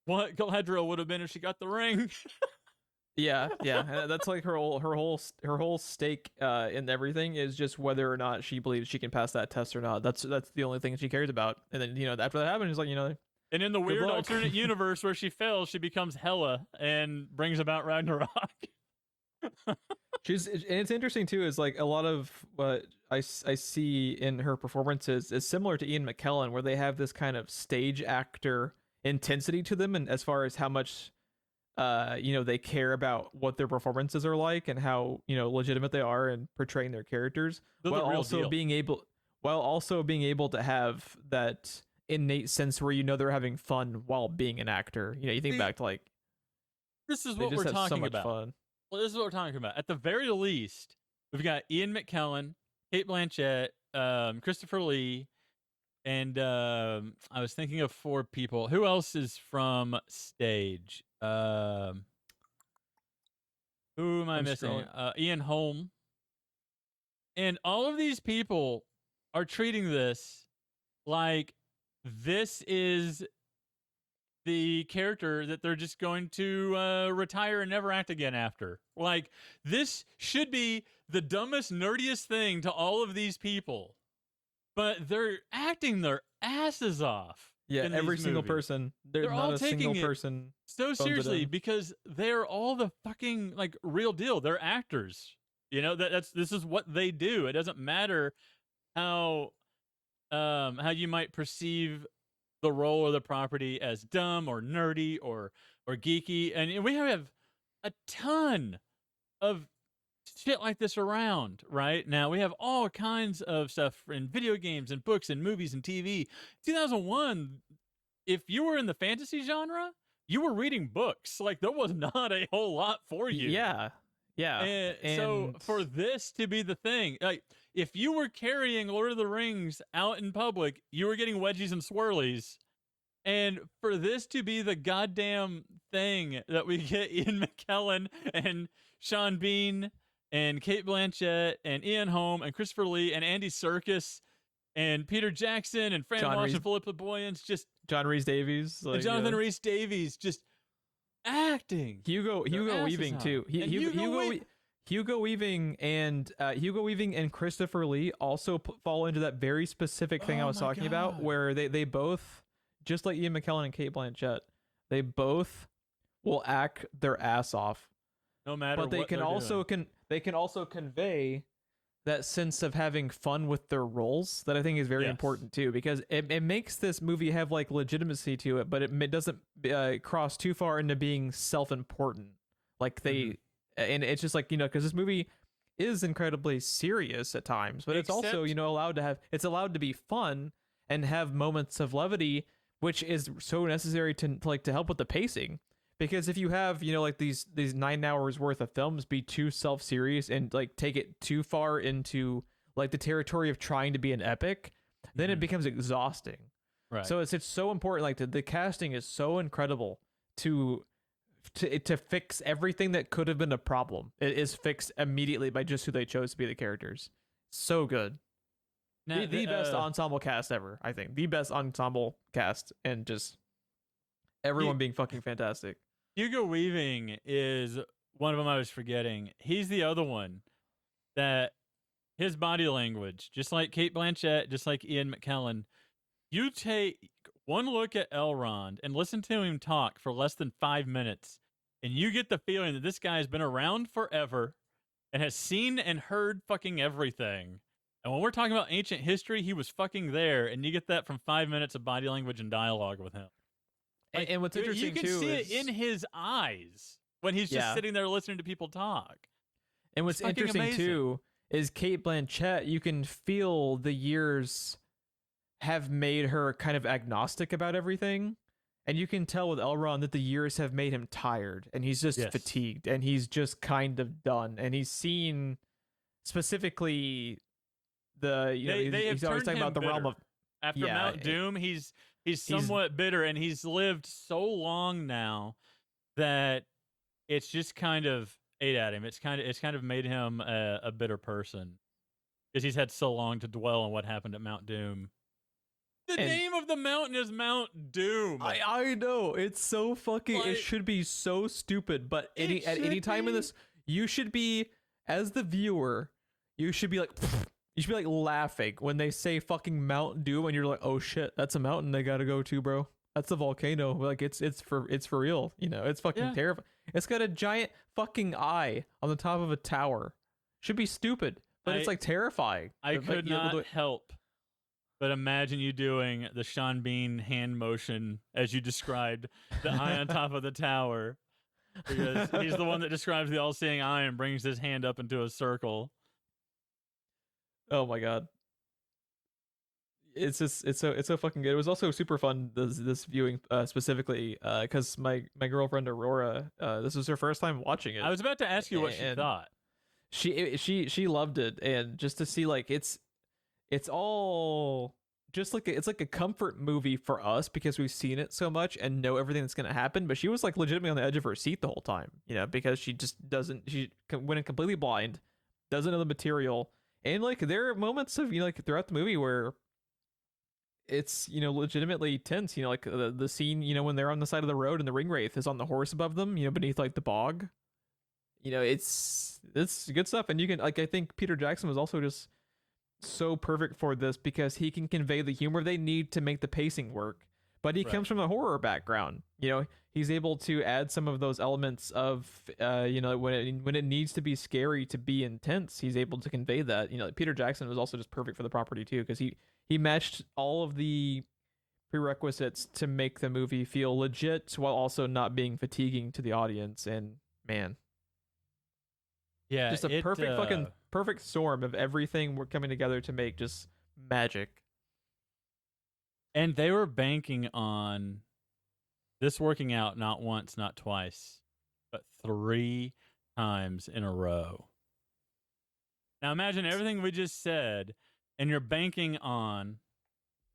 what Galadriel would have been if she got the ring. yeah, that's like her whole stake in everything is just whether or not she believes she can pass that test or not. That's the only thing she cares about. And then, you know, after that happens, she's like, you know. And in the weird alternate universe where she fails, she becomes Hela and brings about Ragnarok. And it's interesting too, is like a lot of what I see in her performances is similar to Ian McKellen, where they have this kind of stage actor intensity to them, and as far as how much you know, they care about what their performances are like and how, you know, legitimate they are in portraying their characters, while also being able to have that innate sense where, you know, they're having fun while being an actor. You know, you think back to like, this is what we're talking about. Fun. Well, this is what we're talking about. At the very least, we've got Ian McKellen, Cate Blanchett, Christopher Lee, And I was thinking of 4 people. Who else is from stage? Who am I I'm missing? scrolling. Ian Holm. And all of these people are treating this like this is the character that they're just going to retire and never act again after. Like, this should be the dumbest, nerdiest thing to all of these people. But they're acting their asses off. Yeah, in every these single movies. person. There's They're not all a taking single it person so phones it seriously in. because they're all the fucking like real deal. They're actors. You know, this is what they do. It doesn't matter how you might perceive the role or the property as dumb or nerdy or geeky. And we have a ton of shit like this around right now. We have all kinds of stuff in video games and books and movies and TV. 2001, if you were in the fantasy genre, you were reading books. Like, there was not a whole lot for you. Yeah. And so for this to be the thing, like, if you were carrying Lord of the Rings out in public, you were getting wedgies and swirlies. And for this to be the goddamn thing that we get Ian McKellen and Sean Bean and Kate Blanchett and Ian Holm and Christopher Lee and Andy Serkis and Peter Jackson and Fran Walsh and Philippa Boyens, just John Rhys Davies, like, Jonathan Rhys Davies, just acting. Hugo Weaving too. Hugo Weaving and Christopher Lee also fall into that very specific thing I was talking about, where they both, just like Ian McKellen and Kate Blanchett, they both will act their ass off, no matter. But they can also convey that sense of having fun with their roles that I think is very important too, because it makes this movie have like legitimacy to it, but it doesn't cross too far into being self-important. Like they, and it's just like, you know, because this movie is incredibly serious at times, but it's also, you know, allowed to be fun and have moments of levity, which is so necessary to help with the pacing. Because if you have, you know, like these 9 hours worth of films be too self-serious and like take it too far into like the territory of trying to be an epic, then it becomes exhausting. Right. So it's so important. Like the casting is so incredible to fix everything that could have been a problem. It is fixed immediately by just who they chose to be the characters. So good. Now, the best ensemble cast ever, I think. The best ensemble cast, and just everyone being fucking fantastic. Hugo Weaving is one of them I was forgetting. He's the other one that his body language, just like Kate Blanchett, just like Ian McKellen, you take one look at Elrond and listen to him talk for less than 5 minutes, and you get the feeling that this guy has been around forever and has seen and heard fucking everything. And when we're talking about ancient history, he was fucking there, and you get that from 5 minutes of body language and dialogue with him. Like, and what's interesting too, you can see it in his eyes when he's just sitting there listening to people talk. And what's interesting too is Kate Blanchett. You can feel the years have made her kind of agnostic about everything, and you can tell with Elrond that the years have made him tired, and he's just fatigued, and he's just kind of done, and he's seen specifically the he's always talking about the realm of after Mount Doom. He's somewhat bitter, and he's lived so long now that it's just kind of ate at him. It's kind of made him a bitter person because he's had so long to dwell on what happened at Mount Doom. The name of the mountain is Mount Doom. I know, it's so fucking. It should be so stupid, but at any time in this, you should be, as the viewer, you should be like. You should be like laughing when they say fucking Mount Doom, and you're like, oh shit, that's a mountain they gotta go to, bro. That's a volcano. Like it's for real. You know, it's fucking terrifying. It's got a giant fucking eye on the top of a tower. Should be stupid, but it's like terrifying. I could not help but imagine you doing the Sean Bean hand motion as you described the eye on top of the tower, because he's the one that describes the all-seeing eye and brings his hand up into a circle. Oh my god. It's so fucking good. It was also super fun this viewing specifically because my girlfriend Aurora, this was her first time watching it. I was about to ask you what she thought. She loved it, and just to see like it's all just like it's like a comfort movie for us because we've seen it so much and know everything that's going to happen. But she was like legitimately on the edge of her seat the whole time, because she just doesn't. She went in completely blind, doesn't know the material, and like there are moments of like throughout the movie where it's legitimately tense. Like the scene when they're on the side of the road and the ring wraith is on the horse above them, beneath like the bog. It's good stuff, and you can like I think Peter Jackson was also just so perfect for this because he can convey the humor they need to make the pacing work. But he comes from a horror background. He's able to add some of those elements of when it needs to be scary to be intense. He's able to convey that. Peter Jackson was also just perfect for the property too because he matched all of the prerequisites to make the movie feel legit while also not being fatiguing to the audience. And man, yeah, just a perfect storm of everything we're coming together to make just magic. And they were banking on this working out not once, not twice, but 3 times in a row. Now imagine everything we just said, and you're banking on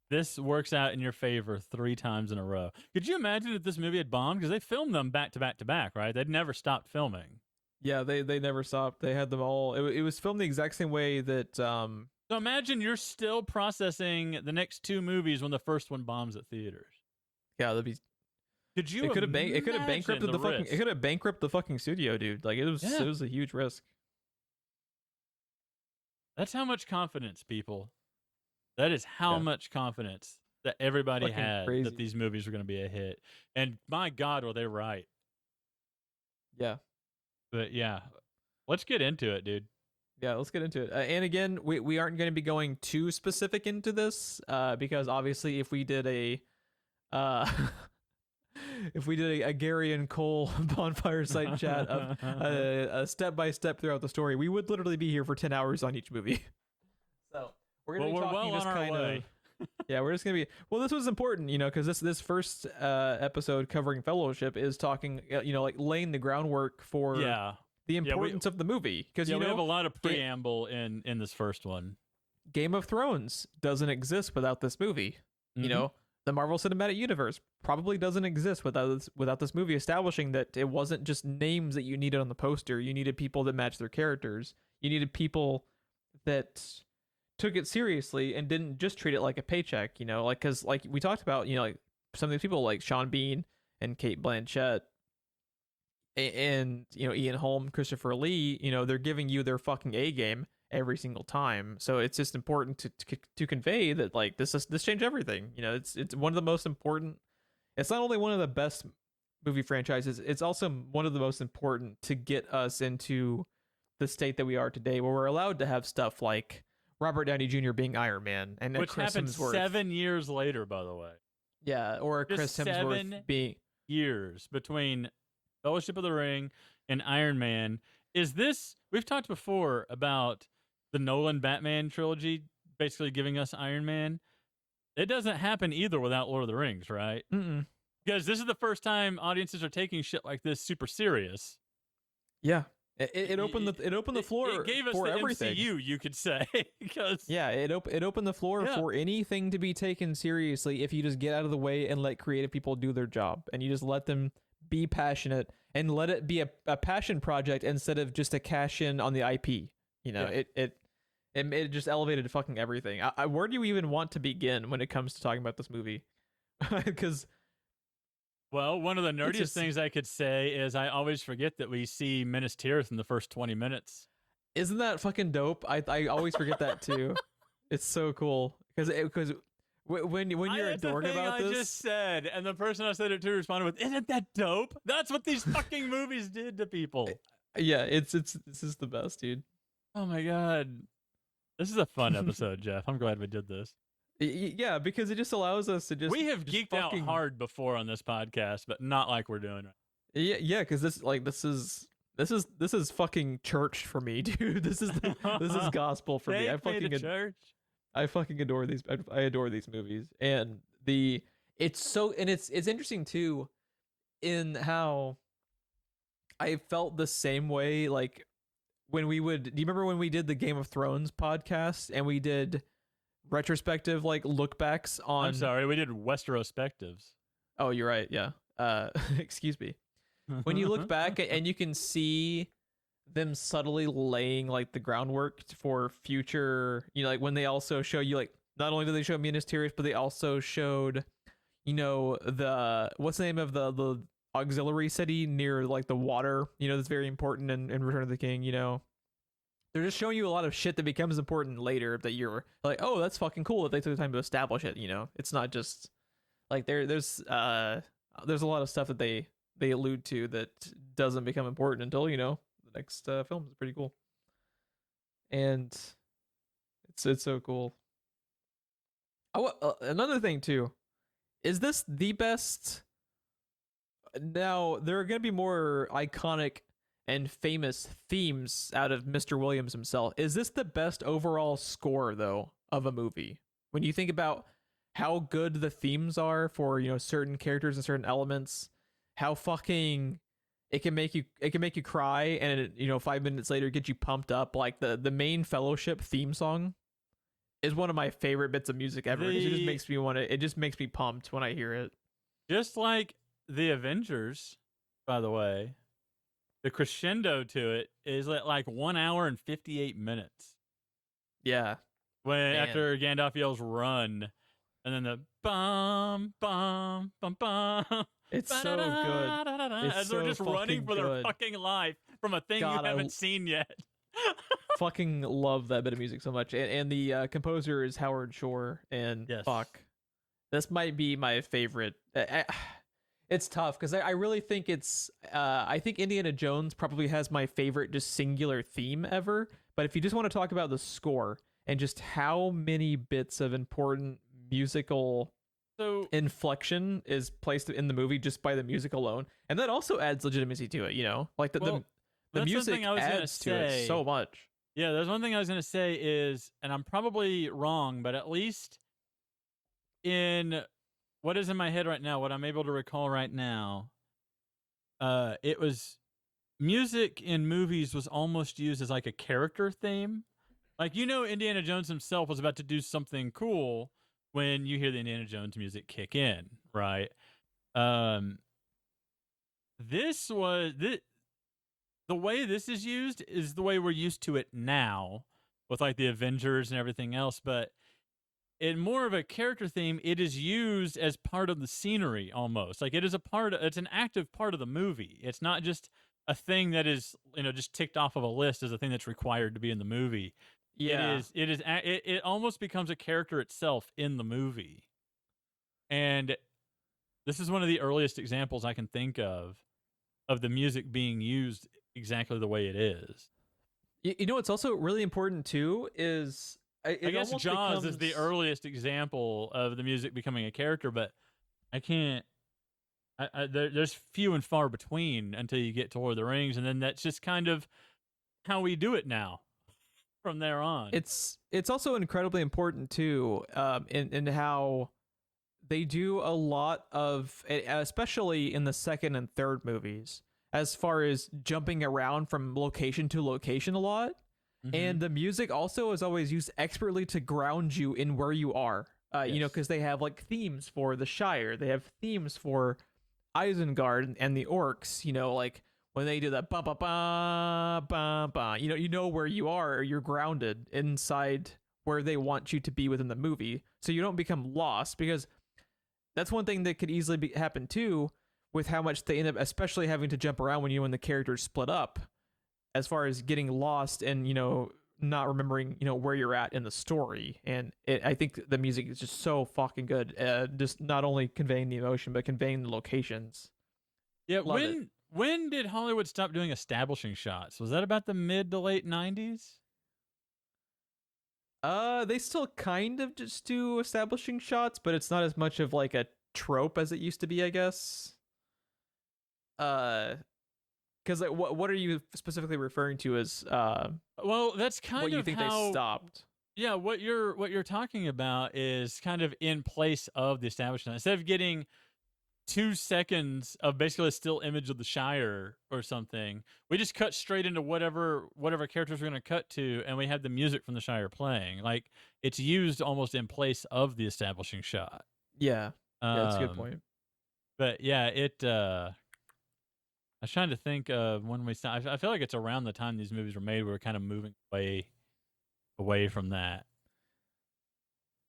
this works out in your favor 3 times in a row. Could you imagine if this movie had bombed? Because they filmed them back to back to back, right? They'd never stopped filming. Yeah, they never stopped. They had them all. It was filmed the exact same way that. So imagine you're still processing the next 2 movies when the first one bombs at theaters. Yeah, that'd be. Could you? It could have bankrupted the fucking. It could have bankrupted the fucking studio, dude. Like it was a huge risk. That's how much confidence, people. That is how much confidence that everybody fucking had crazy. that these movies were going to be a hit. And my God, were they right? Yeah. But yeah, let's get into it, dude. Yeah, let's get into it. And again, we aren't going to be going too specific into this because obviously if we did a Gary and Cole bonfire site chat of a step by step throughout the story, we would literally be here for 10 hours on each movie. So we're going to be talking just kind of. Yeah, we're just gonna be. Well, this was important, because this first episode covering Fellowship is talking, like laying the groundwork for the importance of the movie. Because we have a lot of preamble in this first one. Game of Thrones doesn't exist without this movie. Mm-hmm. The Marvel Cinematic Universe probably doesn't exist without this movie establishing that it wasn't just names that you needed on the poster. You needed people that matched their characters. You needed people that took it seriously and didn't just treat it like a paycheck, like because like we talked about, like some of these people like Sean Bean and Kate Blanchett and Ian Holm, Christopher Lee, they're giving you their fucking A game every single time. So it's just important to convey that like this changed everything. It's one of the most important. It's not only one of the best movie franchises, it's also one of the most important to get us into the state that we are today, where we're allowed to have stuff like Robert Downey Jr. being Iron Man, and which Chris happened Hemsworth. 7 years later, by the way. Yeah, or Just Chris Hemsworth being years between Fellowship of the Ring and Iron Man. We've talked before about the Nolan Batman trilogy basically giving us Iron Man. It doesn't happen either without Lord of the Rings, right? Mm-mm. Because this is the first time audiences are taking shit like this super serious. Yeah. It opened the floor. It gave us for the everything. MCU, you could say, because it opened the floor for anything to be taken seriously if you just get out of the way and let creative people do their job, and you just let them be passionate and let it be a passion project instead of just a cash in on the IP. It just elevated fucking everything. Where do you even want to begin when it comes to talking about this movie? Because. Well, one of the nerdiest things I could say is I always forget that we see Minas Tirith in the first 20 minutes. Isn't that fucking dope? I always forget that too. It's so cool because when you're adoring about this, I just said, and the person I said it to responded with, "Isn't that dope? That's what these fucking movies did to people." Yeah, this is the best, dude. Oh my God, this is a fun episode, Jeff. I'm glad we did this. Yeah, because it just allows us to we have geeked out hard before on this podcast, but not like we're doing right. Yeah, because this is fucking church for me, dude. This is gospel for me. I fucking adore these. I adore these movies, and it's interesting too, in how I felt the same way. Like when do you remember when we did the Game of Thrones podcast and we did retrospective like look backs on. I'm sorry, we did Westerospectives. Oh, you're right. Yeah. Excuse me. When you look back and you can see them subtly laying like the groundwork for future, like when they also show you like not only do they show Minas Tirith, but they also showed, the what's the name of the auxiliary city near like the water, that's very important in Return of the King. They're just showing you a lot of shit that becomes important later that you're like, oh, that's fucking cool that they took the time to establish it. It's not just like there's a lot of stuff that they allude to that doesn't become important until the next film. Is pretty cool, and it's so cool. Oh, another thing too, is this the best? Now there are going to be more iconic and famous themes out of Mr. Williams himself. Is this the best overall score though of a movie? When you think about how good the themes are for certain characters and certain elements, how fucking it can make you cry, and 5 minutes later get you pumped up. Like the main Fellowship theme song is one of my favorite bits of music ever. It just makes me it just makes me pumped when I hear it. Just like the Avengers, by the way, the crescendo to it is at like 1 hour and 58 minutes. Yeah. After Gandalf yells "run," and then the bum bum bum bum. It's so good. As they're just running for their fucking life from a thing you haven't seen yet. Fucking love that bit of music so much. And the composer is Howard Shore. And fuck, this might be my favorite. It's tough because I really think I think Indiana Jones probably has my favorite just singular theme ever. But if you just want to talk about the score and just how many bits of important musical inflection is placed in the movie just by the music alone, and that also adds legitimacy to it, like the music adds to it so much. Yeah, there's one thing I was going to say is, and I'm probably wrong, but at least in what is in my head right now, what I'm able to recall right now, it was music in movies was almost used as like a character theme. Like, Indiana Jones himself was about to do something cool when you hear the Indiana Jones music kick in, right? This was the way this is used is the way we're used to it now with like the Avengers and everything else, but in more of a character theme, it is used as part of the scenery almost. Like it's an active part of the movie. It's not just a thing that is, just ticked off of a list as a thing that's required to be in the movie. Yeah. It almost becomes a character itself in the movie. And this is one of the earliest examples I can think of the music being used exactly the way it is. What's also really important too is I guess Jaws is the earliest example of the music becoming a character, but I can't. There's few and far between until you get to Lord of the Rings, and then that's just kind of how we do it now. From there on, it's also incredibly important too, in how they do a lot of, especially in the second and third movies, as far as jumping around from location to location a lot. Mm-hmm. And the music also is always used expertly to ground you in where you are. Because they have like themes for the Shire, they have themes for Isengard and the orcs. Like when they do that ba ba ba ba ba, you know where you are, or you're grounded inside where they want you to be within the movie, so you don't become lost. Because that's one thing that could easily happen too, with how much they end up, especially having to jump around when the characters split up, as far as getting lost and not remembering where you're at in the story. And I think the music is just so fucking good, just not only conveying the emotion but conveying the locations. Yeah. When did Hollywood stop doing establishing shots? Was that about the mid to late 90s? They still kind of just do establishing shots, but it's not as much of like a trope as it used to be, I guess. Because like, what are you specifically referring to as? Well, that's kind what of you think how, they stopped. Yeah, what you're talking about is kind of in place of the establishment. Instead of getting 2 seconds of basically a still image of the Shire or something. We just cut straight into whatever characters we're going to cut to, and we have the music from the Shire playing. Like, it's used almost in place of the establishing shot. Yeah, that's a good point. But yeah, I was trying to think of when we started. I feel like it's around the time these movies were made. We were kind of moving away from that.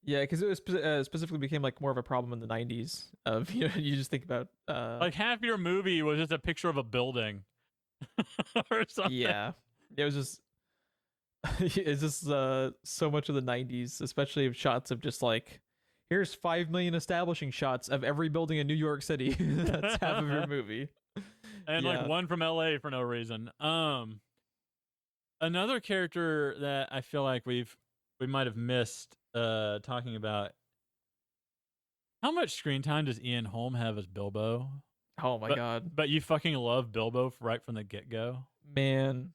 Yeah, because it was specifically became like more of a problem in the '90s. Of you just think about like half your movie was just a picture of a building or something. Yeah, it was just it's just so much of the '90s, especially of shots of just like, here's 5 million establishing shots of every building in New York City. That's half of your movie. And like one from LA for no reason. Another character that I feel like we might have missed talking about. How much screen time does Ian Holm have as Bilbo? Oh my god. But you fucking love Bilbo right from the get-go? Man,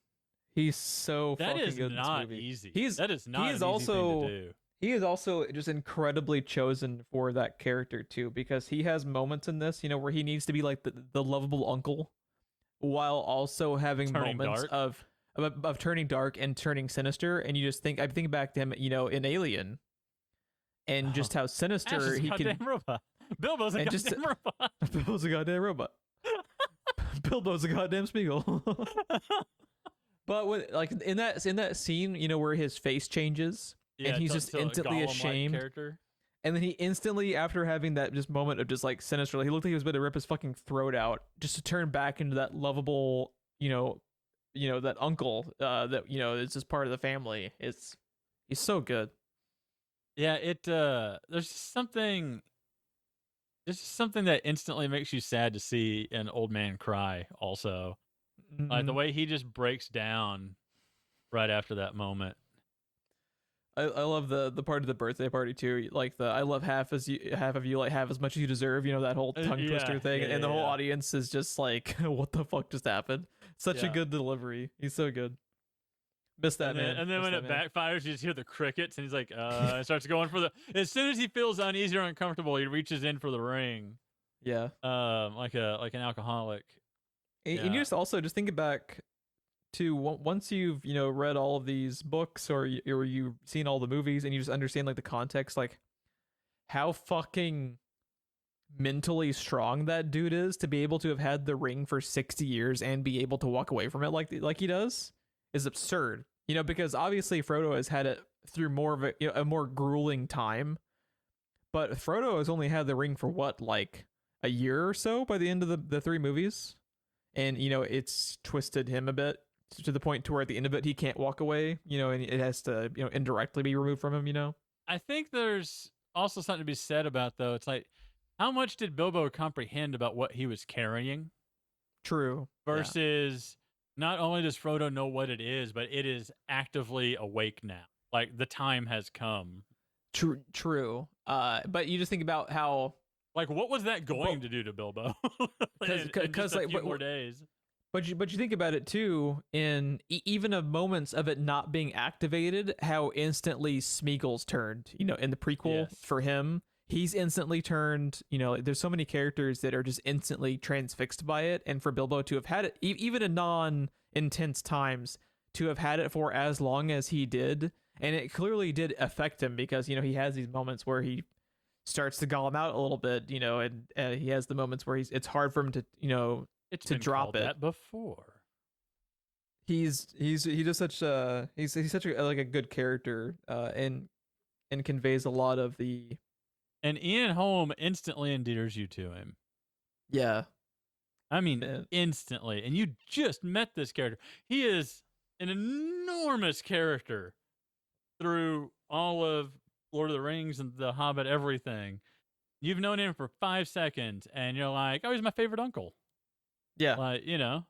he's so that fucking good in this movie. That is not easy. He is an easy thing to do. He is also just incredibly chosen for that character too, because he has moments in this, where he needs to be like the lovable uncle, while also having moments of turning dark and turning sinister. And you just think, I think back to him, in Alien, and just how sinister he can. Robot. Bilbo's a goddamn robot. Bilbo's a goddamn robot. Bilbo's a goddamn Spiegel. But like in that scene, where his face changes. Yeah, and he's just instantly ashamed. Character. And then he instantly, after having that just moment of just like sinister, like he looked like he was about to rip his fucking throat out, just to turn back into that lovable, that uncle that is just part of the family. He's so good. Yeah, there's something that instantly makes you sad to see an old man cry. Also, like the way he just breaks down right after that moment. I love the part of the birthday party too, like I love half of you like have as much as you deserve, that whole tongue twister thing, and the whole audience is just like, what the fuck just happened? Such a good delivery. He's so good. Miss that, man. And then when it backfires, you just hear the crickets, and he's like, starts going for as soon as he feels uneasy or uncomfortable, he reaches in for the ring. Yeah. Like an alcoholic. And you just also just think back to once you've read all of these books or you've seen all the movies, and you just understand like the context, like how fucking mentally strong that dude is to be able to have had the ring for 60 years and be able to walk away from it like he does is absurd. Because obviously Frodo has had it through more of a more grueling time, but Frodo has only had the ring for what, like a year or so by the end of the 3 movies, and it's twisted him a bit to the point to where at the end of it he can't walk away, and it has to indirectly be removed from him. I think there's also something to be said about, though, it's like, how much did Bilbo comprehend about what he was carrying? True. Versus not only does Frodo know what it is, but it is actively awake now. Like, the time has come. True. But you just think about how, like, what was that going to do to Bilbo? Because like more days. But you think about it too, in even of moments of it not being activated, how instantly Smeagol's turned. In the prequel for him, he's instantly turned. There's so many characters that are just instantly transfixed by it, and for Bilbo to have had it, even in non-intense times, to have had it for as long as he did, and it clearly did affect him, because he has these moments where he starts to gall him out a little bit, and he has the moments where it's hard for him to It's to been drop it that before. He's just such he's such a good character, and conveys a lot of the. And Ian Holm instantly endears you to him. Yeah, I mean instantly. And you just met this character. He is an enormous character through all of Lord of the Rings and The Hobbit, everything. You've known him for 5 seconds, and you're like, oh, he's my favorite uncle. Yeah. Like, Yeah.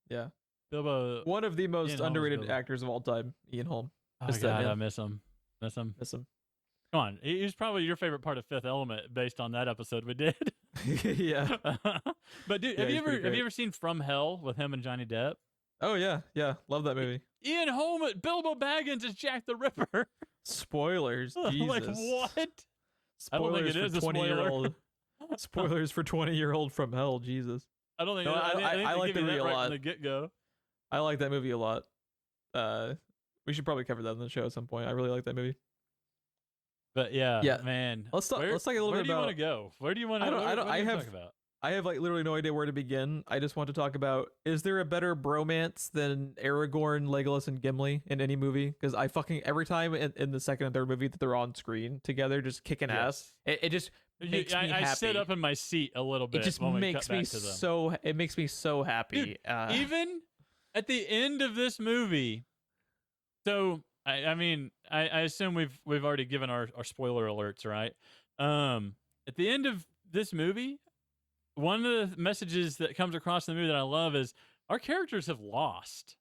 Yeah. Bilbo. One of the most underrated actors of all time, Ian Holm. Oh, God, I miss him. Miss him. Come on. He's probably your favorite part of Fifth Element based on that episode we did. Yeah. But, dude, have you ever seen From Hell with him and Johnny Depp? Oh, yeah. Yeah. Love that movie. Ian Holm, Bilbo Baggins is Jack the Ripper. Spoilers. Jesus. Like, what? I don't think Spoilers it is for a 20-year-old. Spoilers for 20-year-old from hell. Jesus. I don't think. No, I like the movie a right lot. from the get go. I like that movie a lot. We should probably cover that on the show at some point. I really like that movie. But yeah, Yeah. man. Let's talk a little bit about. Where do you want to go? Where do you want to? Talk about? I have like literally no idea where to begin. I just want to talk about, is there a better bromance than Aragorn, Legolas, and Gimli in any movie? Because I fucking, every time in the second and third movie that they're on screen together just kicking ass, it just makes me happy. I sit up in my seat a little bit. It just makes me so, it makes me so happy. Dude, even at the end of this movie, so I mean, I assume we've already given our spoiler alerts, right? At the end of this movie, one of the messages that comes across in the movie that I love is our characters have lost,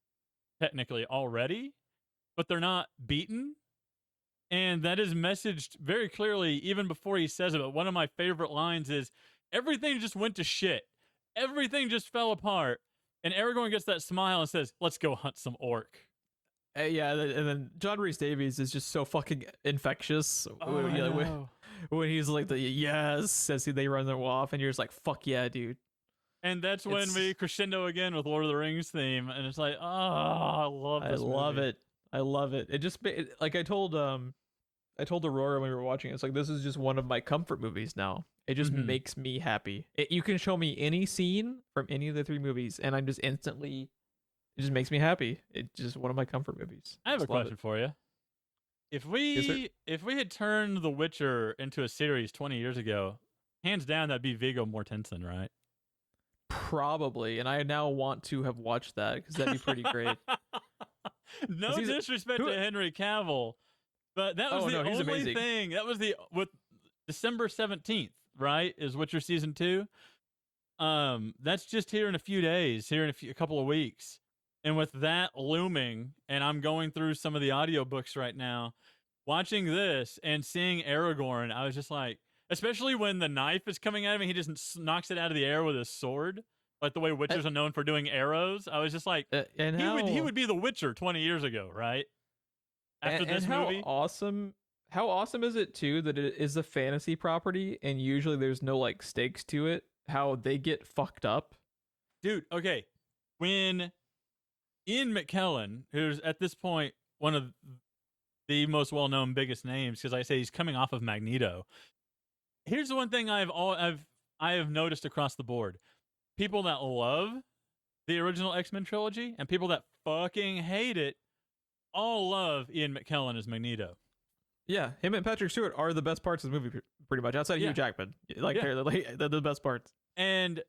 technically, already, but they're not beaten. And that is messaged very clearly even before he says it. But one of my favorite lines is, everything just went to shit. Everything just fell apart. And Aragorn gets that smile and says, let's go hunt some orc. Yeah, and then John Rhys Davies is just so fucking infectious. When he's like yes, as they run them off, and you're just like, fuck yeah, dude. And that's when we crescendo again with Lord of the Rings theme, and it's like, oh, I love this movie. I love it. It just like I told Aurora when we were watching it, it's like, this is just one of my comfort movies now. It just makes me happy. You can show me any scene from any of the three movies, and I'm just instantly, it just makes me happy. It's just one of my comfort movies. I have a question for you. If we had turned The Witcher into a series 20 years ago, hands down that'd be Viggo Mortensen, right? Probably, and I now want to have watched that because that'd be pretty great. No disrespect to Henry Cavill, but that was the only thing. That was with December 17th, right? Is Witcher season 2. That's just here in a few days, here in a couple of weeks. And with that looming, and I'm going through some of the audiobooks right now, watching this and seeing Aragorn, I was just like, especially when the knife is coming at him and he just knocks it out of the air with his sword, like the way Witchers are known for doing arrows. I was just like, he would be the Witcher 20 years ago, right? After this movie. How awesome is it too that it is a fantasy property and usually there's no like stakes to it? How they get fucked up, dude. Okay, when Ian McKellen, who's at this point one of the most well-known, biggest names, because I say he's coming off of Magneto. Here's the one thing I have noticed across the board: people that love the original X-Men trilogy and people that fucking hate it all love Ian McKellen as Magneto. Yeah, him and Patrick Stewart are the best parts of the movie, pretty much, outside of Hugh Jackman. They're the best parts. And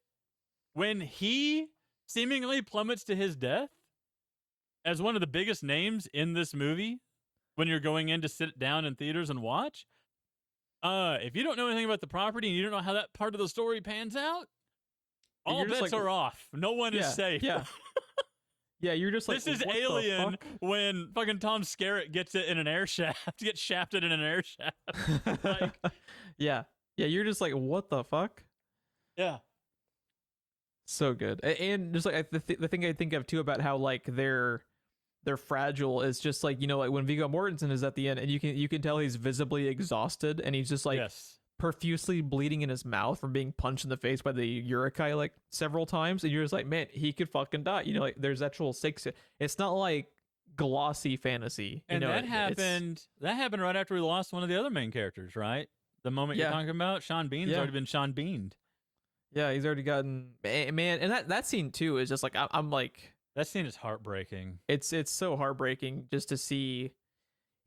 when he seemingly plummets to his death as one of the biggest names in this movie, when you're going in to sit down in theaters and watch, if you don't know anything about the property and you don't know how that part of the story pans out, all bets are off. No one is safe. Yeah. Yeah, you're just like, this is Alien when fucking Tom Skerritt gets it in an air shaft, gets shafted in an air shaft. Like, yeah, you're just like, what the fuck? Yeah. So good. And just like the thing I think of too about how like they're fragile is just like, you know, like when Viggo Mortensen is at the end and you can tell he's visibly exhausted and he's just like profusely bleeding in his mouth from being punched in the face by the Uruk-hai like several times, and you're just like, man, he could fucking die. You know, like there's actual stakes. It's not like glossy fantasy. And that happened right after we lost one of the other main characters, right? The moment you're talking about, Sean Bean's already been Sean Beaned. Yeah, he's already gotten, man, and that scene too is just like, I'm like, that scene is heartbreaking. It's so heartbreaking just to see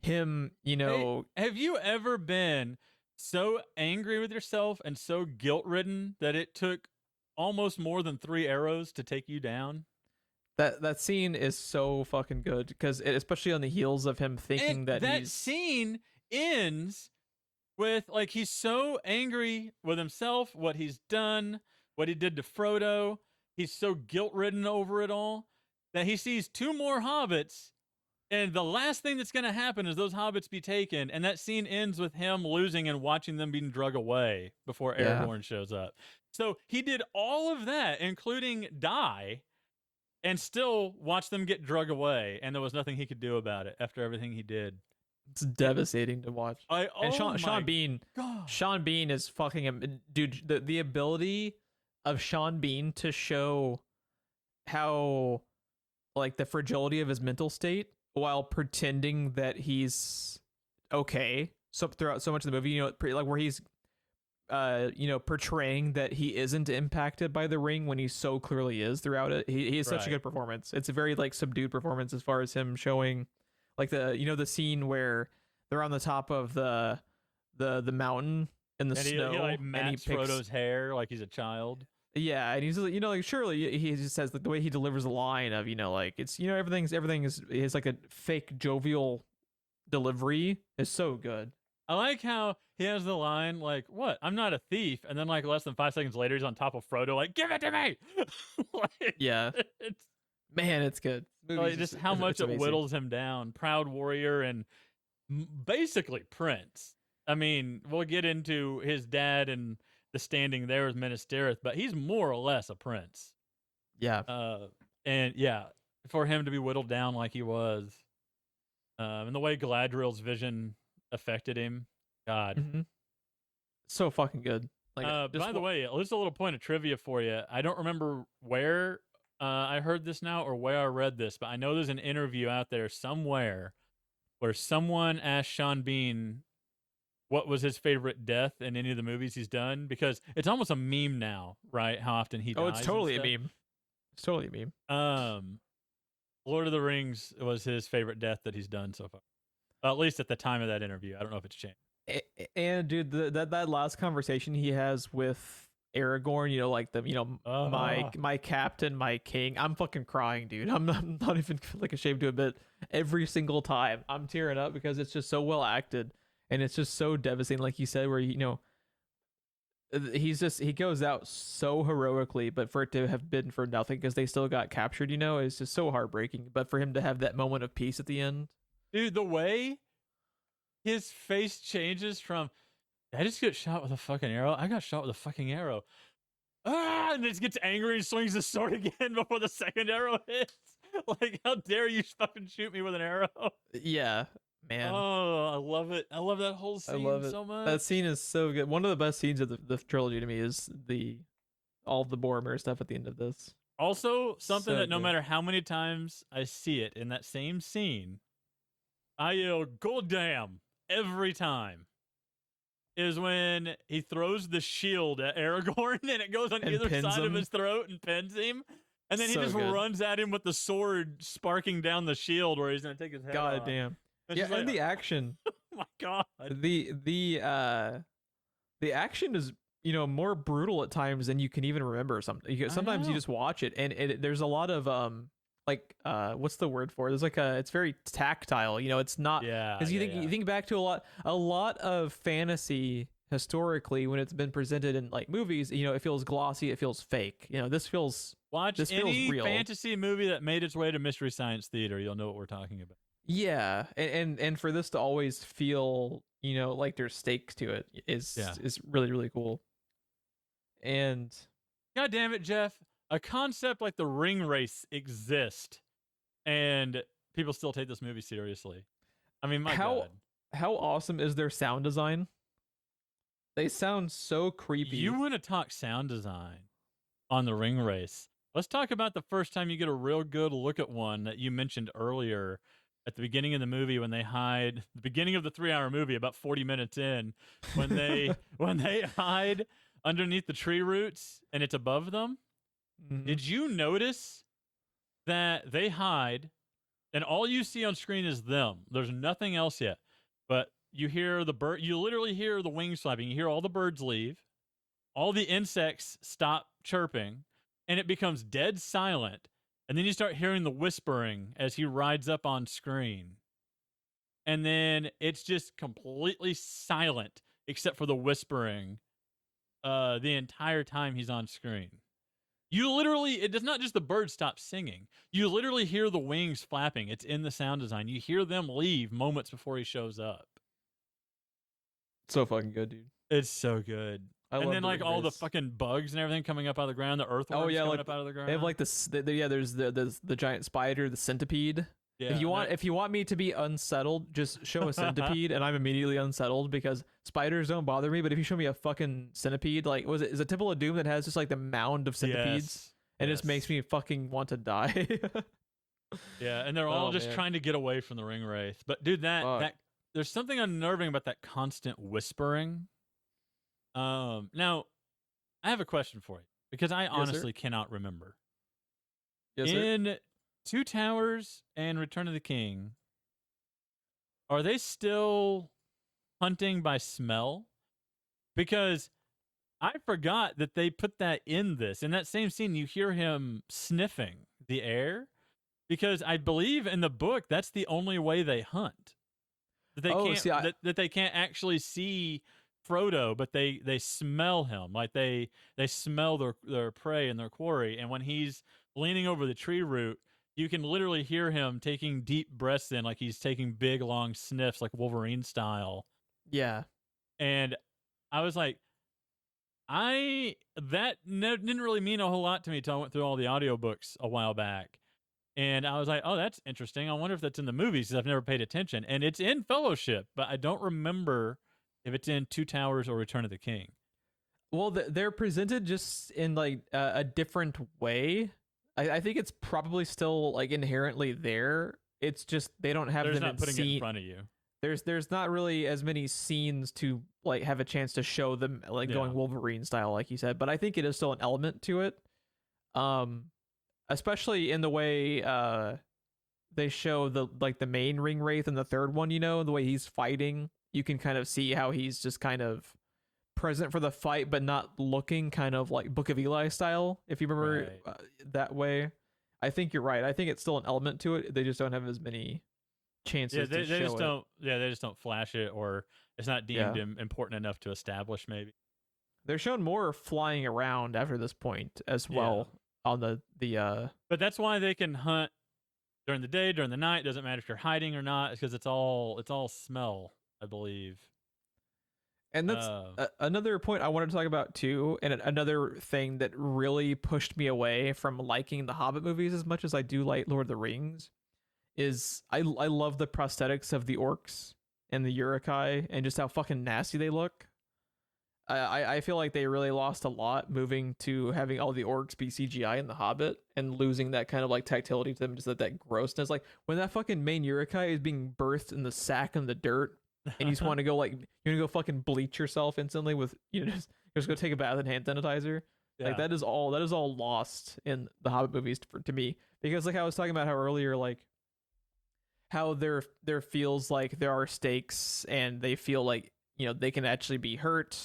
him, you know. Hey, have you ever been so angry with yourself and so guilt-ridden that it took almost more than 3 arrows to take you down? That scene is so fucking good because especially on the heels of him thinking that scene ends with like he's so angry with himself, what he's done, what he did to Frodo. He's so guilt-ridden over it all that he sees 2 more hobbits. And the last thing that's going to happen is those hobbits be taken. And that scene ends with him losing and watching them being drug away before Aragorn shows up. So he did all of that, including die, and still watch them get drug away. And there was nothing he could do about it after everything he did. It's devastating to watch. And oh Sean my Bean, God. Sean Bean is fucking dude. The ability of Sean Bean to show how like the fragility of his mental state while pretending that he's okay. So throughout so much of the movie, like where he's portraying that he isn't impacted by the ring when he so clearly is throughout it. He is such a Right. good performance. It's a very like subdued performance as far as him showing like the scene where they're on the top of the mountain in the And snow he like and he mats picks Frodo's hair like he's a child. yeah, and he's like surely he just says like the way he delivers the line of like it's everything is like a fake jovial delivery is so good. I like how he has the line like, "What? I'm not a thief," and then like less than 5 seconds later, he's on top of Frodo, like, "Give it to me!" Like, Yeah, it's man, it's good. like just how much it whittles him down. Proud warrior and basically Prince. I mean, we'll get into his dad and the standing there with Minas Tirith, but he's more or less a prince. Yeah, and yeah, for him to be whittled down like he was, and the way Galadriel's vision affected him, God. mm-hmm. So fucking good. Like, by the way, just a little point of trivia for you. I don't remember where I heard this now or where I read this, but I know there's an interview out there somewhere where someone asked Sean Bean what was his favorite death in any of the movies he's done, because it's almost a meme now, right? How often he dies. Oh, it's totally a meme. It's totally a meme. Lord of the Rings was his favorite death that he's done so far. At least at the time of that interview. I don't know if it's changed. And dude, that last conversation he has with Aragorn, like the my captain, my king. I'm fucking crying, dude. I'm not even like ashamed to admit. Every single time I'm tearing up because it's just so well acted and it's just so devastating. Like you said, where he goes out so heroically, but for it to have been for nothing because they still got captured, it's just so heartbreaking. But for him to have that moment of peace at the end, dude, the way his face changes from, I just get shot with a fucking arrow. I got shot with a fucking arrow. Ah, and then he gets angry and swings the sword again before the second arrow hits. Like, how dare you fucking shoot me with an arrow? Yeah, man. Oh, I love it. I love that whole scene so much. That scene is so good. One of the best scenes of the trilogy to me is all of the Boromir stuff at the end of this. Also, something So that no good. matter how many times I see it in that same scene, I yell, "God damn," every time, is when he throws the shield at Aragorn and it goes on And either pins side of him. his throat and pins him. And then he So just good. runs at him with the sword sparking down the shield where he's going to take his head off. God damn. It's Yeah, just like, and the action. oh my God. The action is more brutal at times than you can even remember. Sometimes you know. just watch it and there's a lot of what's the word for it? There's it's very tactile. It's not because you think back to a lot of fantasy historically when it's been presented in like movies. It feels glossy, it feels fake. This feels Watch any feels real. fantasy movie that made its way to Mystery Science Theater. You'll know what we're talking about. Yeah, and for this to always feel like there's stakes to it is really really cool. And God damn it, Geoff! A concept like the ring race exists, and people still take this movie seriously. I mean, my God. How awesome is their sound design? They sound so creepy. You want to talk sound design on the ring race? Let's talk about the first time you get a real good look at one that you mentioned earlier at the beginning of the movie when they hide, the beginning of the 3-hour movie, about 40 minutes in, when they hide underneath the tree roots and it's above them. Mhm. Did you notice that they hide and all you see on screen is them? There's nothing else yet, but you hear the bird. You literally hear the wings flapping. You hear all the birds leave. All the insects stop chirping, and it becomes dead silent. And then you start hearing the whispering as he rides up on screen. And then it's just completely silent except for the whispering the entire time he's on screen. You literally, it does not just the birds stop singing. You literally hear the wings flapping. It's in the sound design. You hear them leave moments before he shows up. So fucking good, dude. It's so good. And then like all the fucking bugs and everything coming up out of the ground, the earthworms coming up out of the ground. They have like there's the giant spider, the centipede. If Yeah, you want me to be unsettled, just show a centipede and I'm immediately unsettled because spiders don't bother me. But if you show me a fucking centipede, like is it Temple of Doom that has just like the mound of centipedes, yes, and it just makes yes. me fucking want to die. Yeah, and they're all Oh just man, trying to get away from the ring wraith. But dude, fuck. that there's something unnerving about that constant whispering. Now I have a question for you because I Yes sir. honestly cannot remember. Yes sir. In Two Towers and Return of the King, are they still hunting by smell? Because I forgot that they put that in this. In that same scene, you hear him sniffing the air because I believe in the book that's the only way they hunt. That they Oh, can't see, that they can't actually see Frodo, but they smell him. Like they smell their prey and their quarry. And when he's leaning over the tree root, you can literally hear him taking deep breaths in, like he's taking big long sniffs, like Wolverine style. yeah. And I was like, didn't really mean a whole lot to me until I went through all the audiobooks a while back. And I was like, oh, that's interesting. I wonder if that's in the movies because I've never paid attention. And it's in Fellowship, but I don't remember if it's in Two Towers or Return of the King. Well, they're presented just in like a different way. I think it's probably still like inherently there. It's just they don't have They're just them not in putting it in scene. front of you. There's not really as many scenes to like have a chance to show them like Yeah. going Wolverine style, like you said. But I think it is still an element to it. Um, especially in the way they show the main ring wraith in the third one. You know, the way he's fighting, you can kind of see how he's just kind of present for the fight, but not looking kind of like Book of Eli style. If you remember Right. that way, I think you're right. I think it's still an element to it. They just don't have as many Yeah, chances they to just show it. don't. Yeah, they just don't flash it, or it's not deemed Yeah, important enough to establish. Maybe. they're shown more flying around after this point as Yeah, well on the. but that's why they can hunt during the day, during the night. Doesn't matter if you're hiding or not, because it's all smell, I believe. And that's another point I wanted to talk about too, and another thing that really pushed me away from liking the Hobbit movies as much as I do like Lord of the Rings is I love the prosthetics of the orcs and the Uruk-hai and just how fucking nasty they look. I feel like they really lost a lot moving to having all the orcs be CGI in the Hobbit and losing that kind of like tactility to them, just that grossness. Like when that fucking main Uruk-hai is being birthed in the sack in the dirt, and you just want to go like you're gonna go fucking bleach yourself instantly with just go take a bath in hand sanitizer. Yeah. Like that is all lost in the Hobbit movies to me because like I was talking about how earlier like how there feels like there are stakes and they feel like they can actually be hurt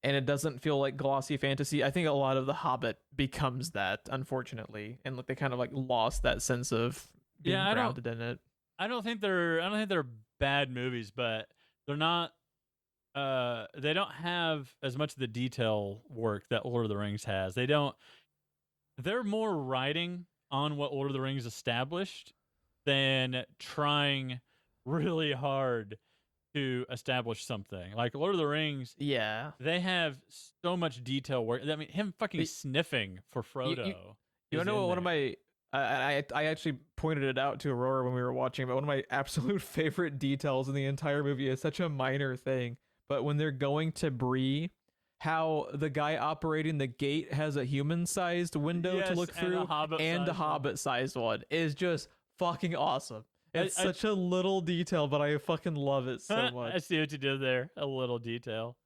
and it doesn't feel like glossy fantasy. I think a lot of the Hobbit becomes that, unfortunately, and like they kind of like lost that sense of being grounded in it. I don't think they're bad movies, but they're not. They don't have as much of the detail work that Lord of the Rings has. They don't. They're more writing on what Lord of the Rings established than trying really hard to establish something. Like Lord of the Rings, Yeah, they have so much detail work. I mean, him fucking It- sniffing for Frodo. you is know in one of there. my I actually pointed it out to Aurora when we were watching, but one of my absolute favorite details in the entire movie is such a minor thing. But when they're going to Bree, how the guy operating the gate has a human-sized window to Yes, look and a through, Hobbit-sized and a one. Hobbit-sized one is just fucking awesome. It's I- such a little detail, but I fucking love it so much. I see what you did there. A little detail.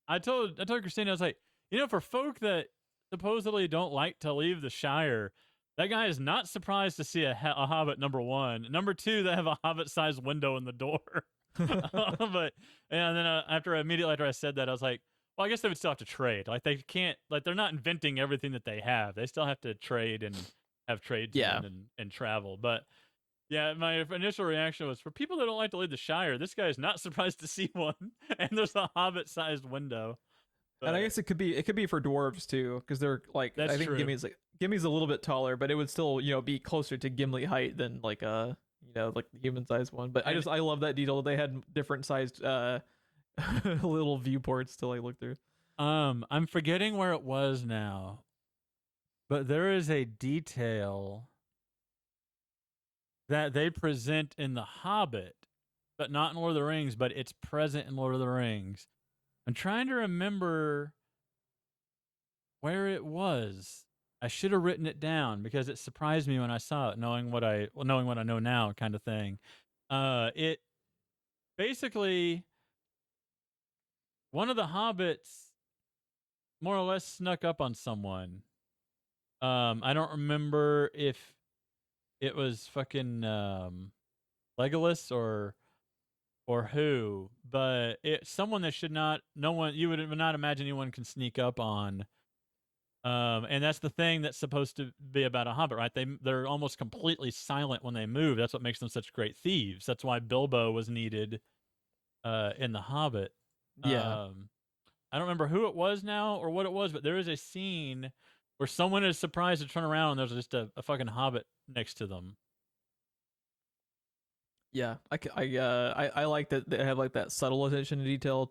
I told Christina, I was like, for folk that supposedly don't like to leave the Shire, that guy is not surprised to see a Hobbit. Number one, number two, they have a Hobbit-sized window in the door. But and then immediately after I said that, I was like, well, I guess they would still have to trade. Like they can't, like they're not inventing everything that they have. They still have to trade and have tradesmen and travel. But yeah, my initial reaction was for people that don't like to leave the Shire, this guy is not surprised to see one, and there's a Hobbit-sized window. But, And I guess it could be for dwarves too, because they're like That's I think true. Gimmy's a little bit taller, but it would still be closer to Gimli height than like like the human sized one. But I love that detail. They had different sized little viewports to like look through. I'm forgetting where it was now, but there is a detail that they present in The Hobbit, but not in Lord of the Rings, but it's present in Lord of the Rings. I'm trying to remember where it was. I should have written it down because it surprised me when I saw it, knowing what I know now, kind of thing. It basically, one of the hobbits more or less snuck up on someone. I don't remember if it was fucking Legolas or who, but it's someone that should not. No one, you would not imagine anyone can sneak up on. And that's the thing that's supposed to be about a hobbit, right? They're almost completely silent when they move. That's what makes them such great thieves. That's why Bilbo was needed in the Hobbit. Yeah. I don't remember who it was now or what it was, but there is a scene where someone is surprised to turn around and there's just a fucking hobbit next to them. Yeah, I like that they have like that subtle attention to detail.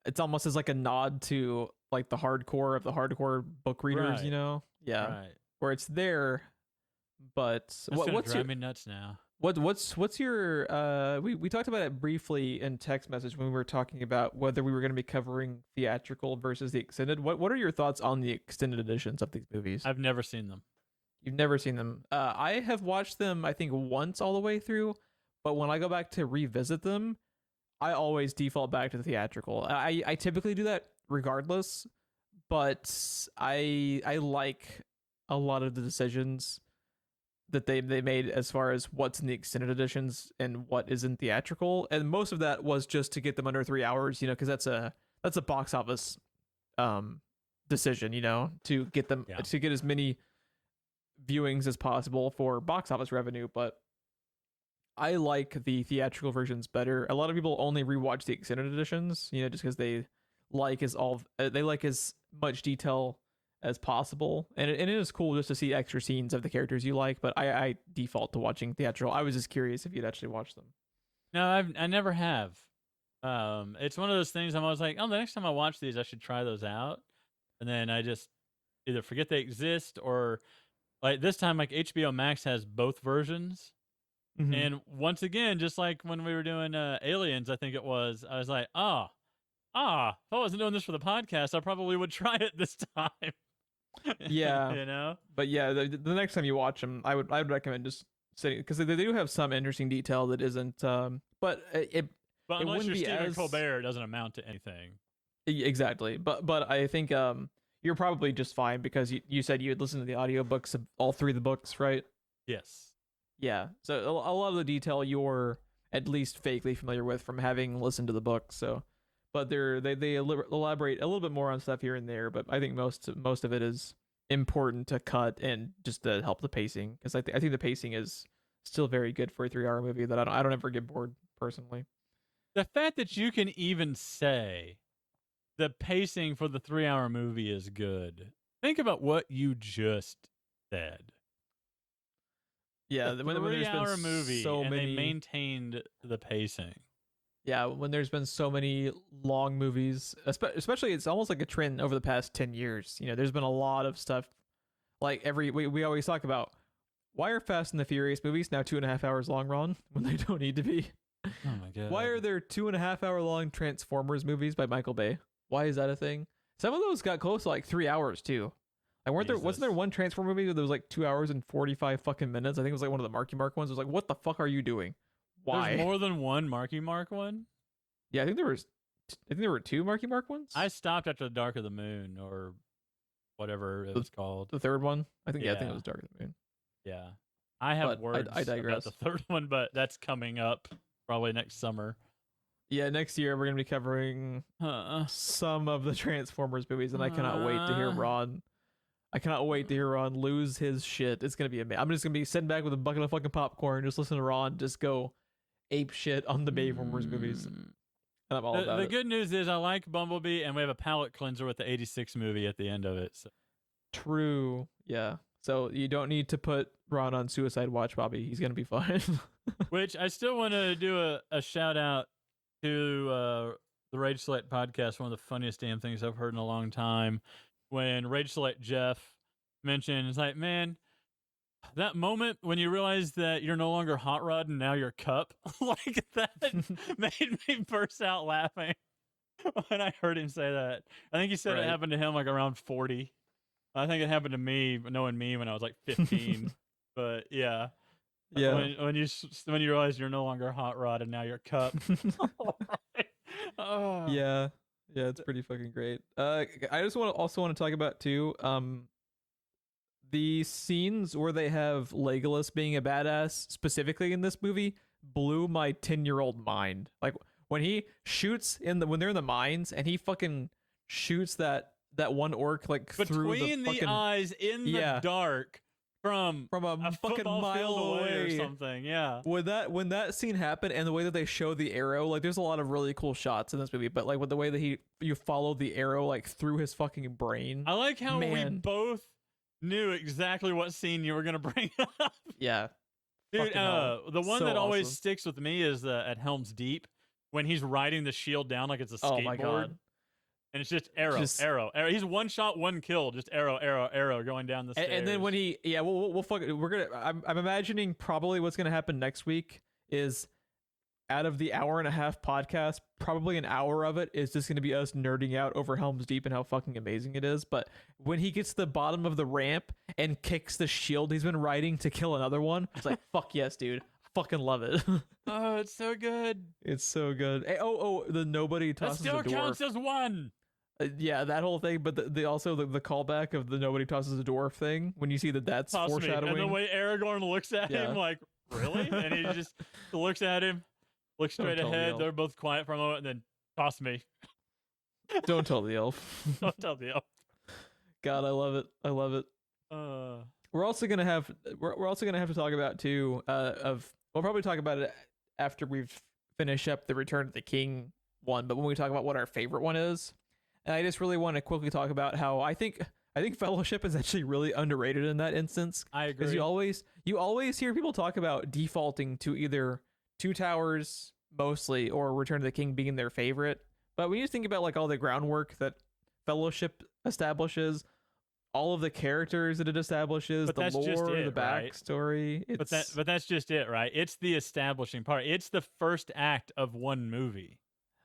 It's almost as like a nod to like the hardcore of the hardcore book readers, Right. Yeah, Right. where it's there. But What's drive me nuts now? What's your we talked about it briefly in text message when we were talking about whether we were going to be covering theatrical versus the extended. What are your thoughts on the extended editions of these movies? I've never seen them. You've never seen them. I have watched them, I think, once all the way through, but when I go back to revisit them, I always default back to the theatrical. I typically do that regardless, but I like a lot of the decisions that they made as far as what's in the extended editions and what is in theatrical, and most of that was just to get them under 3 hours, because that's a box office decision, to get them to get as many viewings as possible for box office revenue. But I like the theatrical versions better. A lot of people only rewatch the extended editions, just because they like as much detail as possible, and it is cool just to see extra scenes of the characters you like. But I default to watching theatrical. I was just curious if you'd actually watch them. No, I never have. It's one of those things I'm always like, oh, the next time I watch these, I should try those out, and then I just either forget they exist or like this time, like HBO Max has both versions. Mm-hmm. And once again, just like when we were doing Aliens, I think it was, I was like, if I wasn't doing this for the podcast, I probably would try it this time. Yeah. But yeah, the next time you watch them, I'd recommend just sitting, because they do have some interesting detail that isn't. But unless you're Stephen as... Colbert, it doesn't amount to anything. Exactly. But I think you're probably just fine because you said you had listened to the audiobooks of all 3 of the books, right? Yes. Yeah. So a lot of the detail you're at least vaguely familiar with from having listened to the book. So, but they elaborate a little bit more on stuff here and there. But I think most of it is important to cut and just to help the pacing, because I think the pacing is still very good for a 3-hour movie that I don't ever get bored personally. The fact that you can even say the pacing for the 3-hour movie is good. Think about what you just said. Yeah, when there's been a movie so and they maintained the pacing. Yeah, when there's been so many long movies, especially it's almost like a trend over the past 10 years. There's been a lot of stuff. Like we always talk about, why are Fast and the Furious movies now 2.5 hours long, Ron, when they don't need to be? Oh my god! Why are there 2.5 hour long Transformers movies by Michael Bay? Why is that a thing? Some of those got close to like 3 hours too. Like wasn't there one Transformer movie that was like 2 hours and 45 fucking minutes? I think it was like one of the Marky Mark ones. It was like, what the fuck are you doing? Why? There's more than one Marky Mark one? Yeah, I think there were 2 Marky Mark ones. I stopped after the Dark of the Moon or whatever it was called. The third one? I think it was Dark of the Moon. Yeah. I have words I digress. about the third one, but that's coming up probably next summer. Yeah, next year we're going to be covering some of the Transformers movies, and I cannot wait to hear Ron. I cannot wait to hear Ron lose his shit. It's going to be amazing. I'm just going to be sitting back with a bucket of fucking popcorn, just listening to Ron just go ape shit on the Transformers movies. And I'm all about it. The good news is I like Bumblebee, and we have a palate cleanser with the 86 movie at the end of it. So. True. Yeah. So you don't need to put Ron on Suicide Watch, Bobby. He's going to be fine. Which I still want to do a shout out to the Rage Select podcast, one of the funniest damn things I've heard in a long time. When Rage Select Geoff mentioned, it's like, man, That moment when you realize that you're no longer Hot Rod and now you're Cup, like that made me burst out laughing when I heard him say that. I think he said it Right. happened to him like around 40. I think it happened to me, knowing me, when I was like 15. But yeah, Yeah. when you realize you're no longer Hot Rod and now you're Cup. Oh. Yeah. Yeah, it's pretty fucking great. I just want to talk about too, the scenes where they have Legolas being a badass specifically in this movie blew my 10-year-old mind. Like when he shoots when they're in the mines and he fucking shoots that one orc like through between the fucking eyes in the dark from a fucking mile field away or away. something. Yeah. When that scene happened and the way that they show the arrow, like there's a lot of really cool shots in this movie, but like with the way that you follow the arrow like through his fucking brain. I like how we both knew exactly what scene you were gonna bring up. Yeah. Dude, the one that always awesome. sticks with me is at Helm's Deep when he's riding the shield down like it's a skateboard. Oh my god. And it's just arrow. He's one shot, one kill, just arrow going down the stairs. And then when we'll fuck it. I'm imagining probably what's gonna happen next week is out of the hour and a half podcast, probably an hour of it is just gonna be us nerding out over Helm's Deep and how fucking amazing it is. But when he gets to the bottom of the ramp and kicks the shield he's been riding to kill another one, it's like fuck yes, dude. Fucking love it. Oh, it's so good. It's so good. Hey, the nobody tosses a dwarf. That still counts as one. Yeah, that whole thing, but the also the callback of the nobody tosses a dwarf thing when you see that's foreshadowing. And the way Aragorn looks at him, like, really? And he just looks at him, looks straight ahead. They're both quiet for a moment, and then toss me. Don't tell the elf. Don't tell the elf. God, I love it. I love it. We're also gonna have to talk about too. We'll probably talk about it after we've finished up the Return of the King one. But when we talk about what our favorite one is. And I just really want to quickly talk about how I think Fellowship is actually really underrated in that instance. I agree. Because you always hear people talk about defaulting to either Two Towers mostly or Return of the King being their favorite. But when you think about like all the groundwork that Fellowship establishes, all of the characters that it establishes, the lore, the backstory, right? But that's just it, right? It's the establishing part. It's the first act of one movie.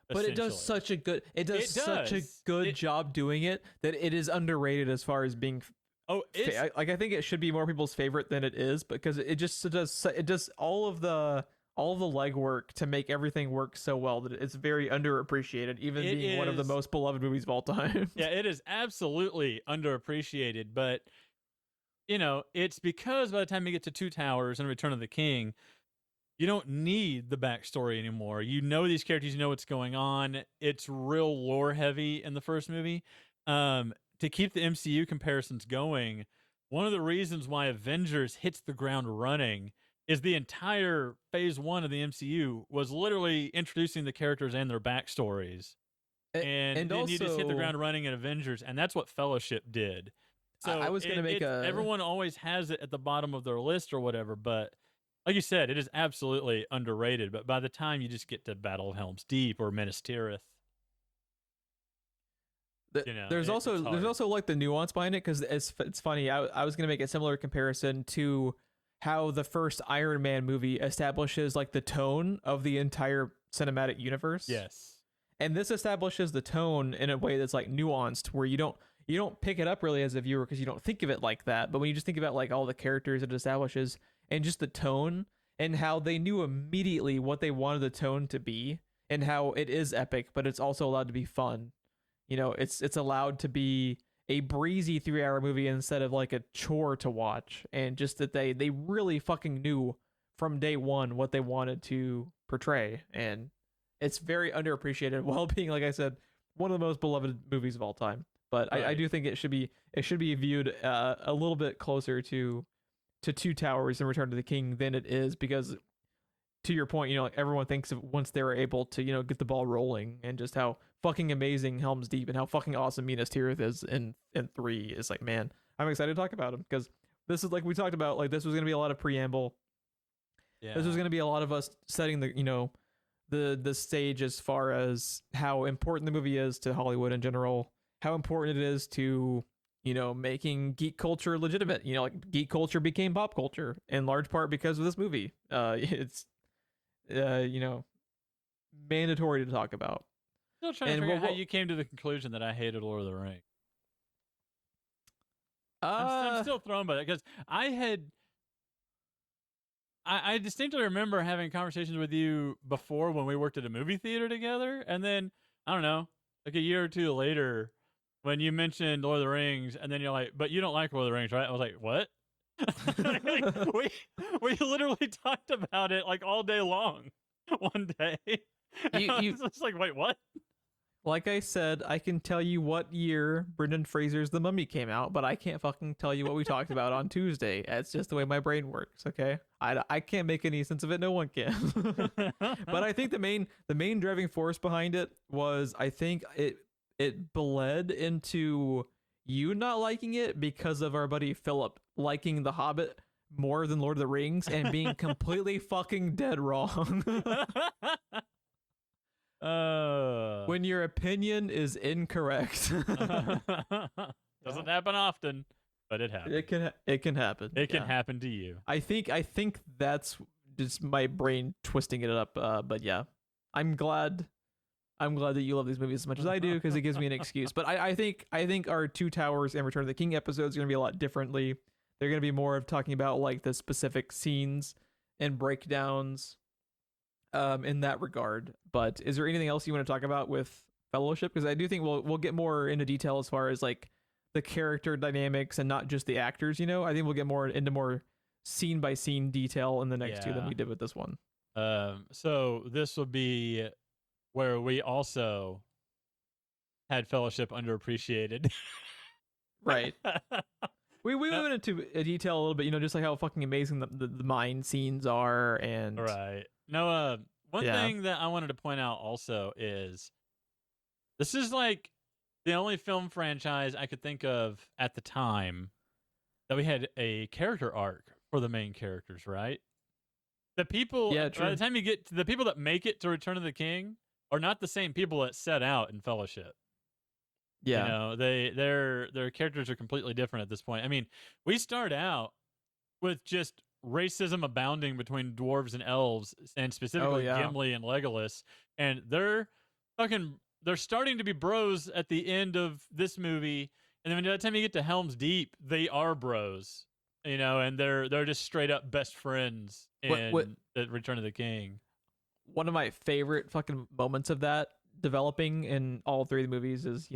But it does such a good job doing it that it is underrated as far as being I think it should be more people's favorite than it is, because it does all of the legwork to make everything work so well that it's very underappreciated, even being one of the most beloved movies of all time. Yeah, it is absolutely underappreciated, but it's because by the time you get to Two Towers and Return of the King, you don't need the backstory anymore. You know these characters, you know what's going on. It's real lore heavy in the first movie. To keep the MCU comparisons going, one of the reasons why Avengers hits the ground running is the entire phase one of the MCU was literally introducing the characters and their backstories. And then you just hit the ground running in Avengers, and that's what Fellowship did. So I was going to make everyone always has it at the bottom of their list or whatever, but like you said, it is absolutely underrated. But by the time you just get to Battle of Helm's Deep or Minas Tirith, there's also like the nuance behind it, because it's funny. I was gonna make a similar comparison to how the first Iron Man movie establishes like the tone of the entire cinematic universe. Yes, and this establishes the tone in a way that's like nuanced, where you don't pick it up really as a viewer because you don't think of it like that. But when you just think about like all the characters it establishes and just the tone and how they knew immediately what they wanted the tone to be and how it is epic, but it's also allowed to be fun. It's allowed to be a breezy 3-hour movie instead of like a chore to watch. And just that they really fucking knew from day one what they wanted to portray. And it's very underappreciated while being, like I said, one of the most beloved movies of all time. But right. I do think it should be viewed a little bit closer to Two Towers and Return of the King than it is, because to your point, like everyone thinks of once they were able to, get the ball rolling, and just how fucking amazing Helm's Deep and how fucking awesome Minas Tirith is in 3 is like, man, I'm excited to talk about them, because this is like we talked about, like this was going to be a lot of preamble. Yeah. This was going to be a lot of us setting the stage as far as how important the movie is to Hollywood in general, how important it is to making geek culture legitimate. Like geek culture became pop culture in large part because of this movie. It's mandatory to talk about. Still trying to figure out how you came to the conclusion that I hated Lord of the Rings. I'm still thrown by that because I distinctly remember having conversations with you before when we worked at a movie theater together, and then I don't know, like a year or two later, when you mentioned Lord of the Rings, and then you're like, "But you don't like Lord of the Rings, right?" I was like, "What?" Like, we literally talked about it like all day long one day. I was just like, "Wait, what?" Like I said, I can tell you what year Brendan Fraser's The Mummy came out, but I can't fucking tell you what we talked about on Tuesday. It's just the way my brain works, okay? I can't make any sense of it. No one can. But I think the main driving force behind it was I think it bled into you not liking it because of our buddy Philip liking The Hobbit more than Lord of the Rings and being completely fucking dead wrong. When your opinion is incorrect. Doesn't happen often, but it happens. It can happen. It can happen to you. I think that's just my brain twisting it up. But yeah, I'm glad that you love these movies as much as I do because it gives me an excuse. But I think our Two Towers and Return of the King episodes are gonna be a lot differently. They're gonna be more of talking about like the specific scenes and breakdowns. In that regard. But is there anything else you want to talk about with Fellowship? Because I do think we'll get more into detail as far as like the character dynamics and not just the actors. I think we'll get more into more scene by scene detail in the next two than we did with this one. So this will be where we also had Fellowship underappreciated. Right. We went into detail a little bit, just like how fucking amazing the mine scenes are, and right. No, one thing that I wanted to point out also is this is like the only film franchise I could think of at the time that we had a character arc for the main characters, right? The people, by the time you get to the people that make it to Return of the King are not the same people that set out in Fellowship. Yeah. Their characters are completely different at this point. I mean, we start out with just racism abounding between dwarves and elves, and specifically Gimli and Legolas, and they're starting to be bros at the end of this movie, and then by the time you get to Helm's Deep, they are bros, and they're just straight up best friends in the Return of the King. One of my favorite fucking moments of that developing in all three of the movies is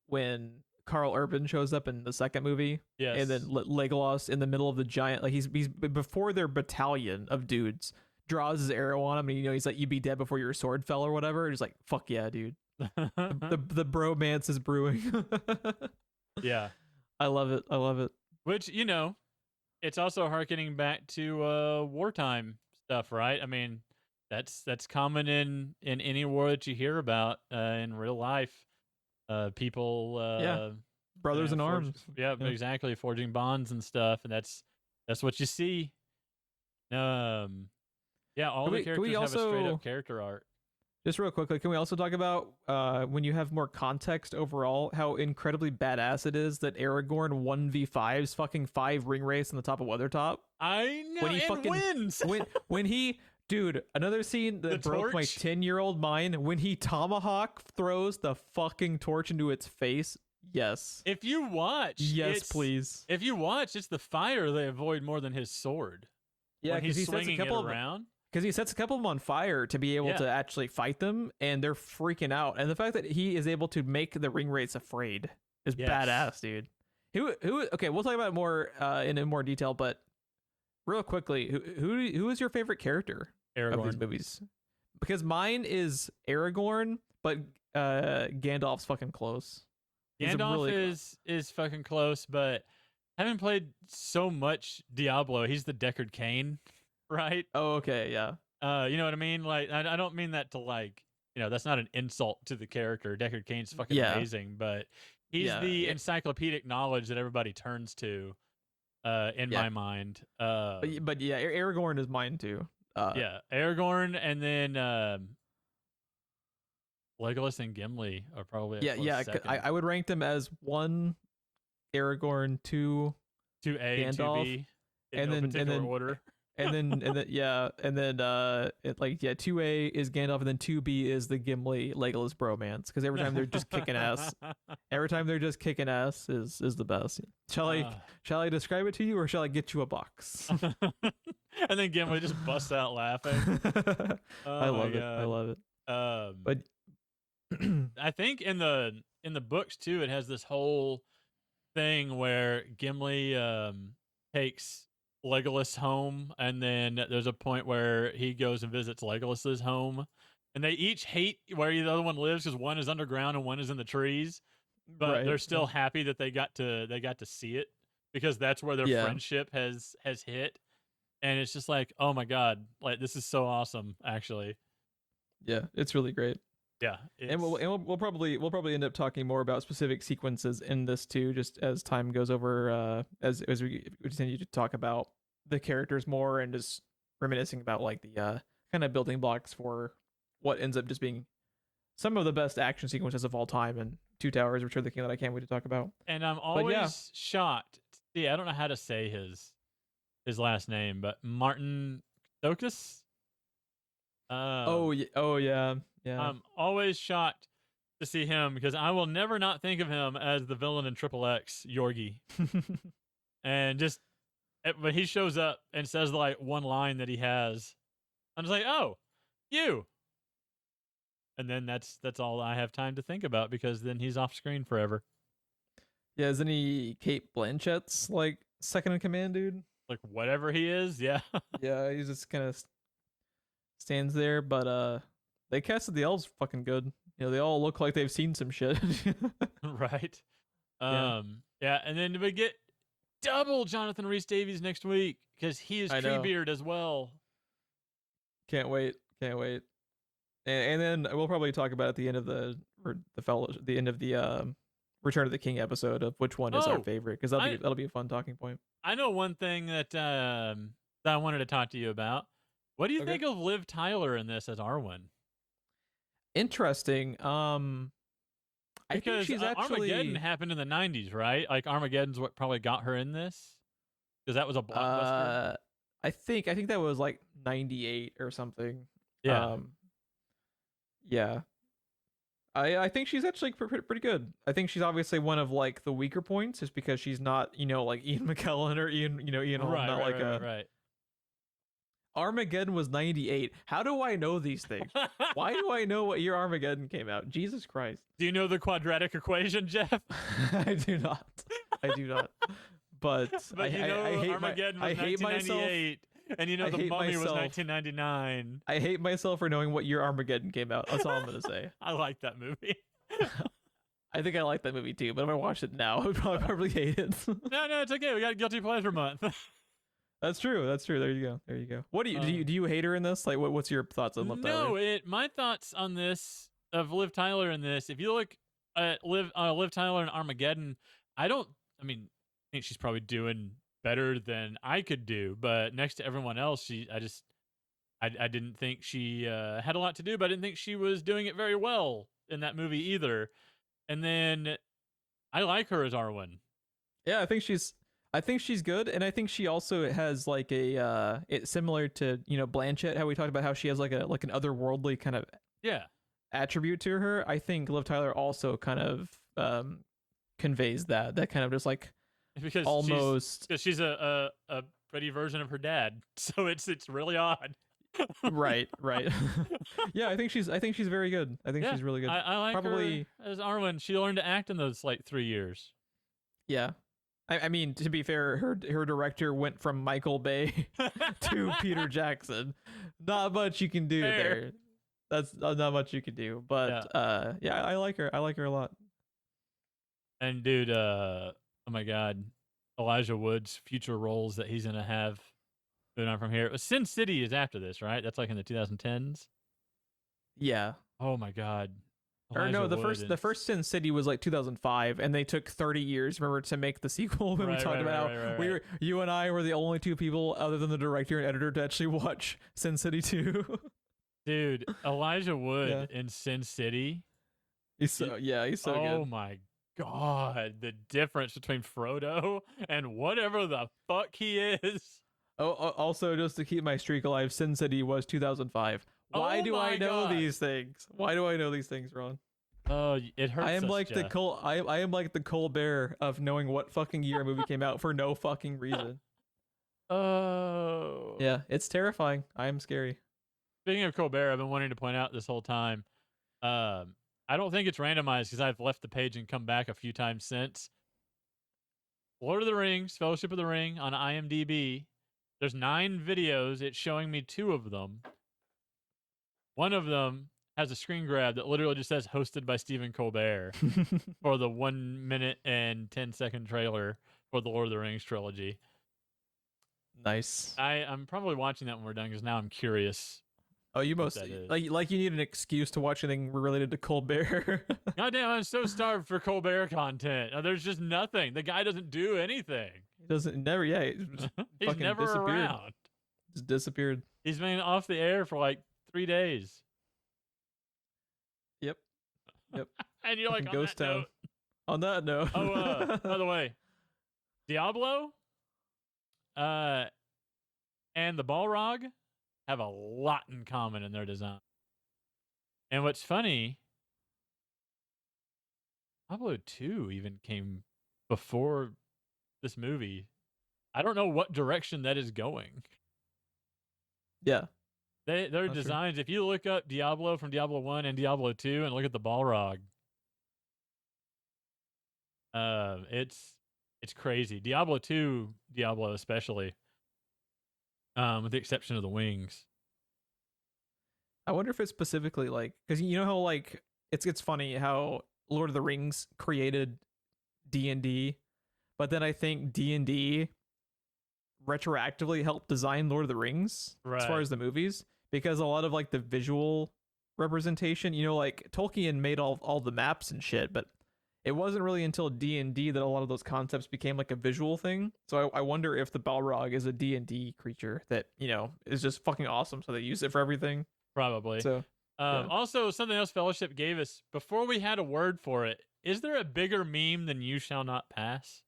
when Carl Urban shows up in the second movie, and then Legolas in the middle of the giant, like he's before their battalion of dudes draws his arrow on him, and he's like, "You'd be dead before your sword fell," or whatever. And he's like, "Fuck yeah, dude." the bromance is brewing. Yeah, I love it. Which it's also harkening back to wartime stuff, right? I mean, that's common in any war that you hear about in real life. People brothers in arms. Exactly, forging bonds and stuff, and that's what you see. All the characters have a straight up character arc. Just real quickly, can we also talk about when you have more context overall, how incredibly badass it is that Aragorn 1v5s fucking 5 ring race on the top of Weathertop? I know, when he fucking wins. when he Dude, another scene that broke my 10-year-old mind, when he tomahawk throws the fucking torch into its face. Yes. If you watch. Yes, please. If you watch, it's the fire they avoid more than his sword. Yeah, because he swinging it around. Because he sets a couple of them on fire to be able to actually fight them, and they're freaking out. And the fact that he is able to make the ring wraiths afraid is badass, dude. Okay, we'll talk about it more in more detail, but real quickly, who is your favorite character of these movies? Because mine is Aragorn, but Gandalf's fucking close. Gandalf is fucking close, but having played so much Diablo, he's the Deckard Cain, right? Oh, okay, yeah. You know what I mean? Like, I don't mean that to like, that's not an insult to the character. Deckard Cain's fucking amazing, but he's the encyclopedic knowledge that everybody turns to. In my mind, but yeah, Aragorn is mine too. Aragorn, and then Legolas and Gimli are probably I would rank them as 1, Aragorn, 2 2A and Gandalf, 2B in no particular order. and then yeah, and then 2A is Gandalf, and then 2B is the Gimli Legolas bromance, because every time they're just kicking ass. Every time they're just kicking ass is the best. Shall I describe it to you, or shall I get you a box? And then Gimli just busts out laughing. I love it. I love it. But I think in the books too, it has this whole thing where Gimli takes Legolas home, and then there's a point where he goes and visits Legolas's home, and they each hate where the other one lives because one is underground and one is in the trees, but they're still happy that they got to see it, because that's where their friendship has hit, and it's just like, oh my god, like this is so awesome, actually. Yeah, it's really great. Yeah, and we'll probably end up talking more about specific sequences in this too, just as time goes over, as we continue to talk about the characters more, and just reminiscing about like the kind of building blocks for what ends up just being some of the best action sequences of all time, and Two Towers, Return of the King, that I can't wait to talk about. And I'm always shocked. See, I don't know how to say his last name, but Martin Stokes. Oh yeah. I'm always shocked to see him, because I will never not think of him as the villain in Triple X, Yorgi. And just when he shows up and says like one line that he has, I'm just like, oh, you. And then that's all I have time to think about, because then he's off screen forever. Yeah, isn't he Kate Blanchett's like second in command, dude? Like whatever he is, yeah. Yeah, he just kind of stands there, but they casted the elves fucking good. You know, they all look like they've seen some shit. Right. Yeah, and then we get double Jonathan Rhys-Davies next week, because he is Treebeard as well. Can't wait. And then we'll probably talk about at the end of the end of the Return of the King episode of which one is our favorite, because that'll be a fun talking point. I know one thing that I wanted to talk to you about. What do you think of Liv Tyler in this as Arwen? Interesting. I think she's actually Armageddon happened in the 90s, right? Like Armageddon's what probably got her in this, because that was a blockbuster. I think that was like 98 or something. Yeah. Yeah. I think she's actually pretty good. I think she's obviously one of like the weaker points, just because she's not, like Ian McKellen or Ian Holm, right. Armageddon was 98. How do I know these things? Why do I know what year Armageddon came out? Jesus Christ. Do you know the quadratic equation, Geoff? I do not. But I hate Armageddon was 1998, and the Mummy was 1999. I hate myself for knowing what year Armageddon came out. That's all I'm going to say. I like that movie. I think I like that movie too, but if I watched it now, I would probably hate it. No, it's okay. We got a Guilty Pleasure month. That's true. There you go. What do you hate her in this? Like, what's your thoughts on Liv Tyler? My thoughts on this of Liv Tyler in this. If you look at Liv Tyler in Armageddon, I think she's probably doing better than I could do. But next to everyone else, I didn't think she had a lot to do. But I didn't think she was doing it very well in that movie either. And then I like her as Arwen. Yeah, I think she's good, and I think she also has like it's similar to Blanchett, how we talked about how she has like an otherworldly kind of attribute to her. I think Liv Tyler also kind of conveys that kind of just like, because almost because she's a pretty version of her dad, so it's really odd. right. Yeah, I think she's very good. I think she's really good. I like her as Arwen. She learned to act in those like 3 years. Yeah. I mean, to be fair, her director went from Michael Bay to Peter Jackson. Not much you can do there. That's not much you can do. But I like her. I like her a lot. And dude, oh my God, Elijah Wood's future roles that he's gonna have moving on from here. Sin City is after this, right? That's like in the 2010s. Yeah. Oh my God. Or no, the first Sin City was like 2005, and they took 30 years, remember, to make the sequel. When we talked about how you and I were the only two people other than the director and editor to actually watch Sin City 2. Dude, Elijah Wood in Sin City. He's so good. Oh my God, the difference between Frodo and whatever the fuck he is. Oh, also, just to keep my streak alive, Sin City was 2005. Why do I know these things? Why do I know these things, Ron? Oh, it hurts. I am us, like Jeff. I am like the Colbert of knowing what fucking year a movie came out for no fucking reason. Oh. Yeah, it's terrifying. I am scary. Speaking of Colbert, I've been wanting to point out this whole time. I don't think it's randomized because I've left the page and come back a few times since. Lord of the Rings, Fellowship of the Ring on IMDb. There's 9 videos. It's showing me 2 of them. One of them has a screen grab that literally just says hosted by Stephen Colbert for the 1 minute and 10-second trailer for the Lord of the Rings trilogy. Nice. I'm probably watching that when we're done because now I'm curious. Oh, you most like you need an excuse to watch anything related to Colbert. Goddamn, I'm so starved for Colbert content. There's just nothing. The guy doesn't do anything. He doesn't never. Yeah, he's never around. Just disappeared. He's been off the air for like 3 days. Yep. And you're like, Ghost Town. Note. On that note. Oh, by the way, Diablo, and the Balrog have a lot in common in their design. And what's funny, Diablo 2 even came before this movie. I don't know what direction that is going. Yeah. Their designs, if you look up Diablo from Diablo 1 and Diablo 2 and look at the Balrog, it's crazy. Diablo 2, Diablo especially, with the exception of the wings. I wonder if it's specifically like, because you know how like it's funny how Lord of the Rings created D&D, but then I think D&D retroactively helped design Lord of the Rings as far as the movies, because a lot of like the visual representation, you know, like Tolkien made all the maps and shit, but it wasn't really until D&D that a lot of those concepts became like a visual thing. So I wonder if the Balrog is a D&D creature that, you know, is just fucking awesome, so they use it for everything. Probably. So yeah. Also, something else Fellowship gave us before we had a word for it. Is there a bigger meme than "You shall not pass"?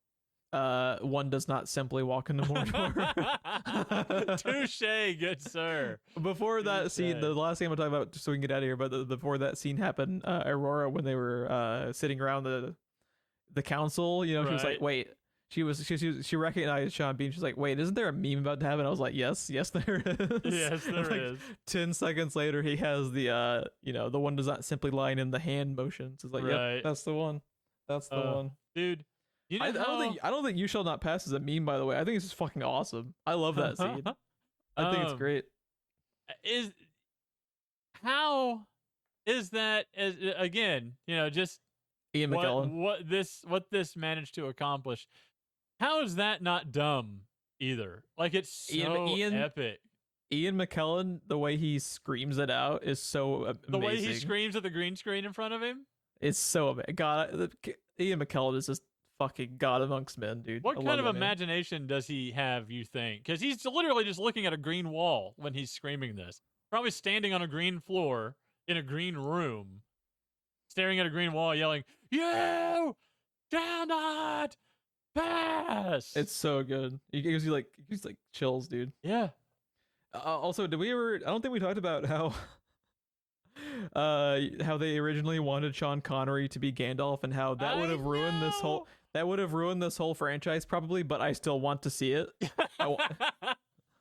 One does not simply walk into Mordor. Touche, good sir. Before that scene, the last thing I'm talking about, so we can get out of here, but before that scene happened, Aurora, when they were sitting around the council, you know, she was like, wait. She recognized Sean Bean. She's like, wait, isn't there a meme about to happen? I was like, yes, there is. Yes, there is. 10 seconds later, he has the the one does not simply line in the hand motions. It's like, yep, that's the one. That's the one. Dude, you know I don't think "You Shall Not Pass" is a meme, by the way. I think it's just fucking awesome. I love that scene. I think it's great. How is that, again, you know, just Ian McKellen. What this managed to accomplish? How is that not dumb either? Like, it's so epic. Ian McKellen, the way he screams it out is so amazing. The way he screams at the green screen in front of him? It's so amazing. God, Ian McKellen is just fucking God amongst men, dude. What kind of imagination does he have, you think? Because he's literally just looking at a green wall when he's screaming this. Probably standing on a green floor in a green room, staring at a green wall, yelling, "You shall not pass!" It's so good. He gives you like chills, dude. Yeah. Also, did we ever? I don't think we talked about how they originally wanted Sean Connery to be Gandalf, and how that would have ruined this whole. That would have ruined this whole franchise, probably. But I still want to see it.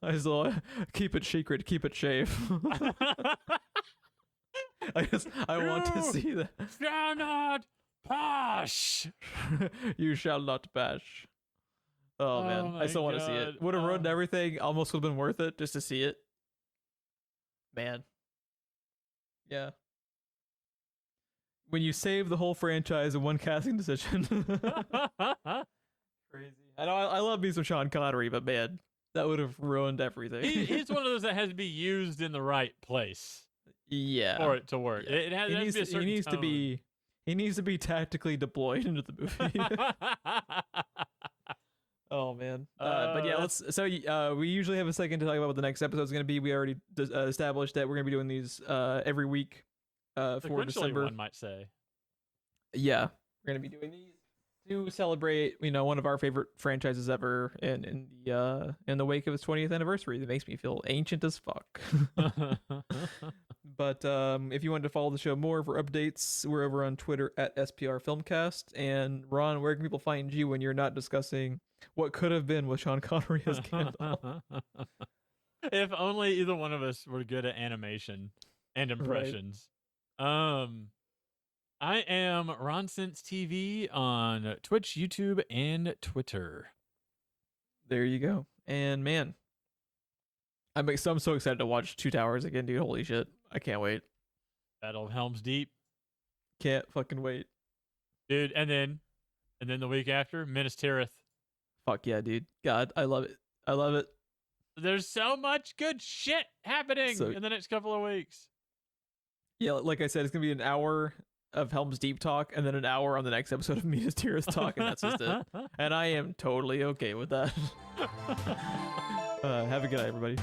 I still keep it secret, keep it safe. I want to see that. Shall not pass. You shall not pass. Oh man, I still want to see it. Would have ruined everything. Almost would have been worth it just to see it. Man. Yeah. When you save the whole franchise in one casting decision. Crazy. I know I love me some Sean Connery, but man, that would have ruined everything. He's one of those that has to be used in the right place. Yeah. For it to work. Yeah. It has to be a certain tone. He needs to be tactically deployed into the movie. Oh man. But yeah, we usually have a second to talk about what the next episode is going to be. We already established that we're going to be doing these every week for December. One might say. Yeah, we're going to be doing these to celebrate, one of our favorite franchises ever in the wake of its 20th anniversary. That makes me feel ancient as fuck. But if you wanted to follow the show more for updates, we're over on Twitter at SPR Filmcast. And Ron, where can people find you when you're not discussing what could have been with Sean Connery as Gandalf? If only either one of us were good at animation and impressions. Right. I am Ron Sense TV on Twitch, YouTube, and Twitter. There you go. And man, I'm so excited to watch Two Towers again, dude. Holy shit. I can't wait. Battle of Helm's Deep. Can't fucking wait. Dude, and then the week after, Minas Tirith. Fuck yeah, dude. God, I love it. I love it. There's so much good shit happening in the next couple of weeks. Yeah, like I said, it's going to be an hour of Helm's Deep talk and then an hour on the next episode of Minas Tirith talk, and that's just it. And I am totally okay with that. Have a good night, everybody.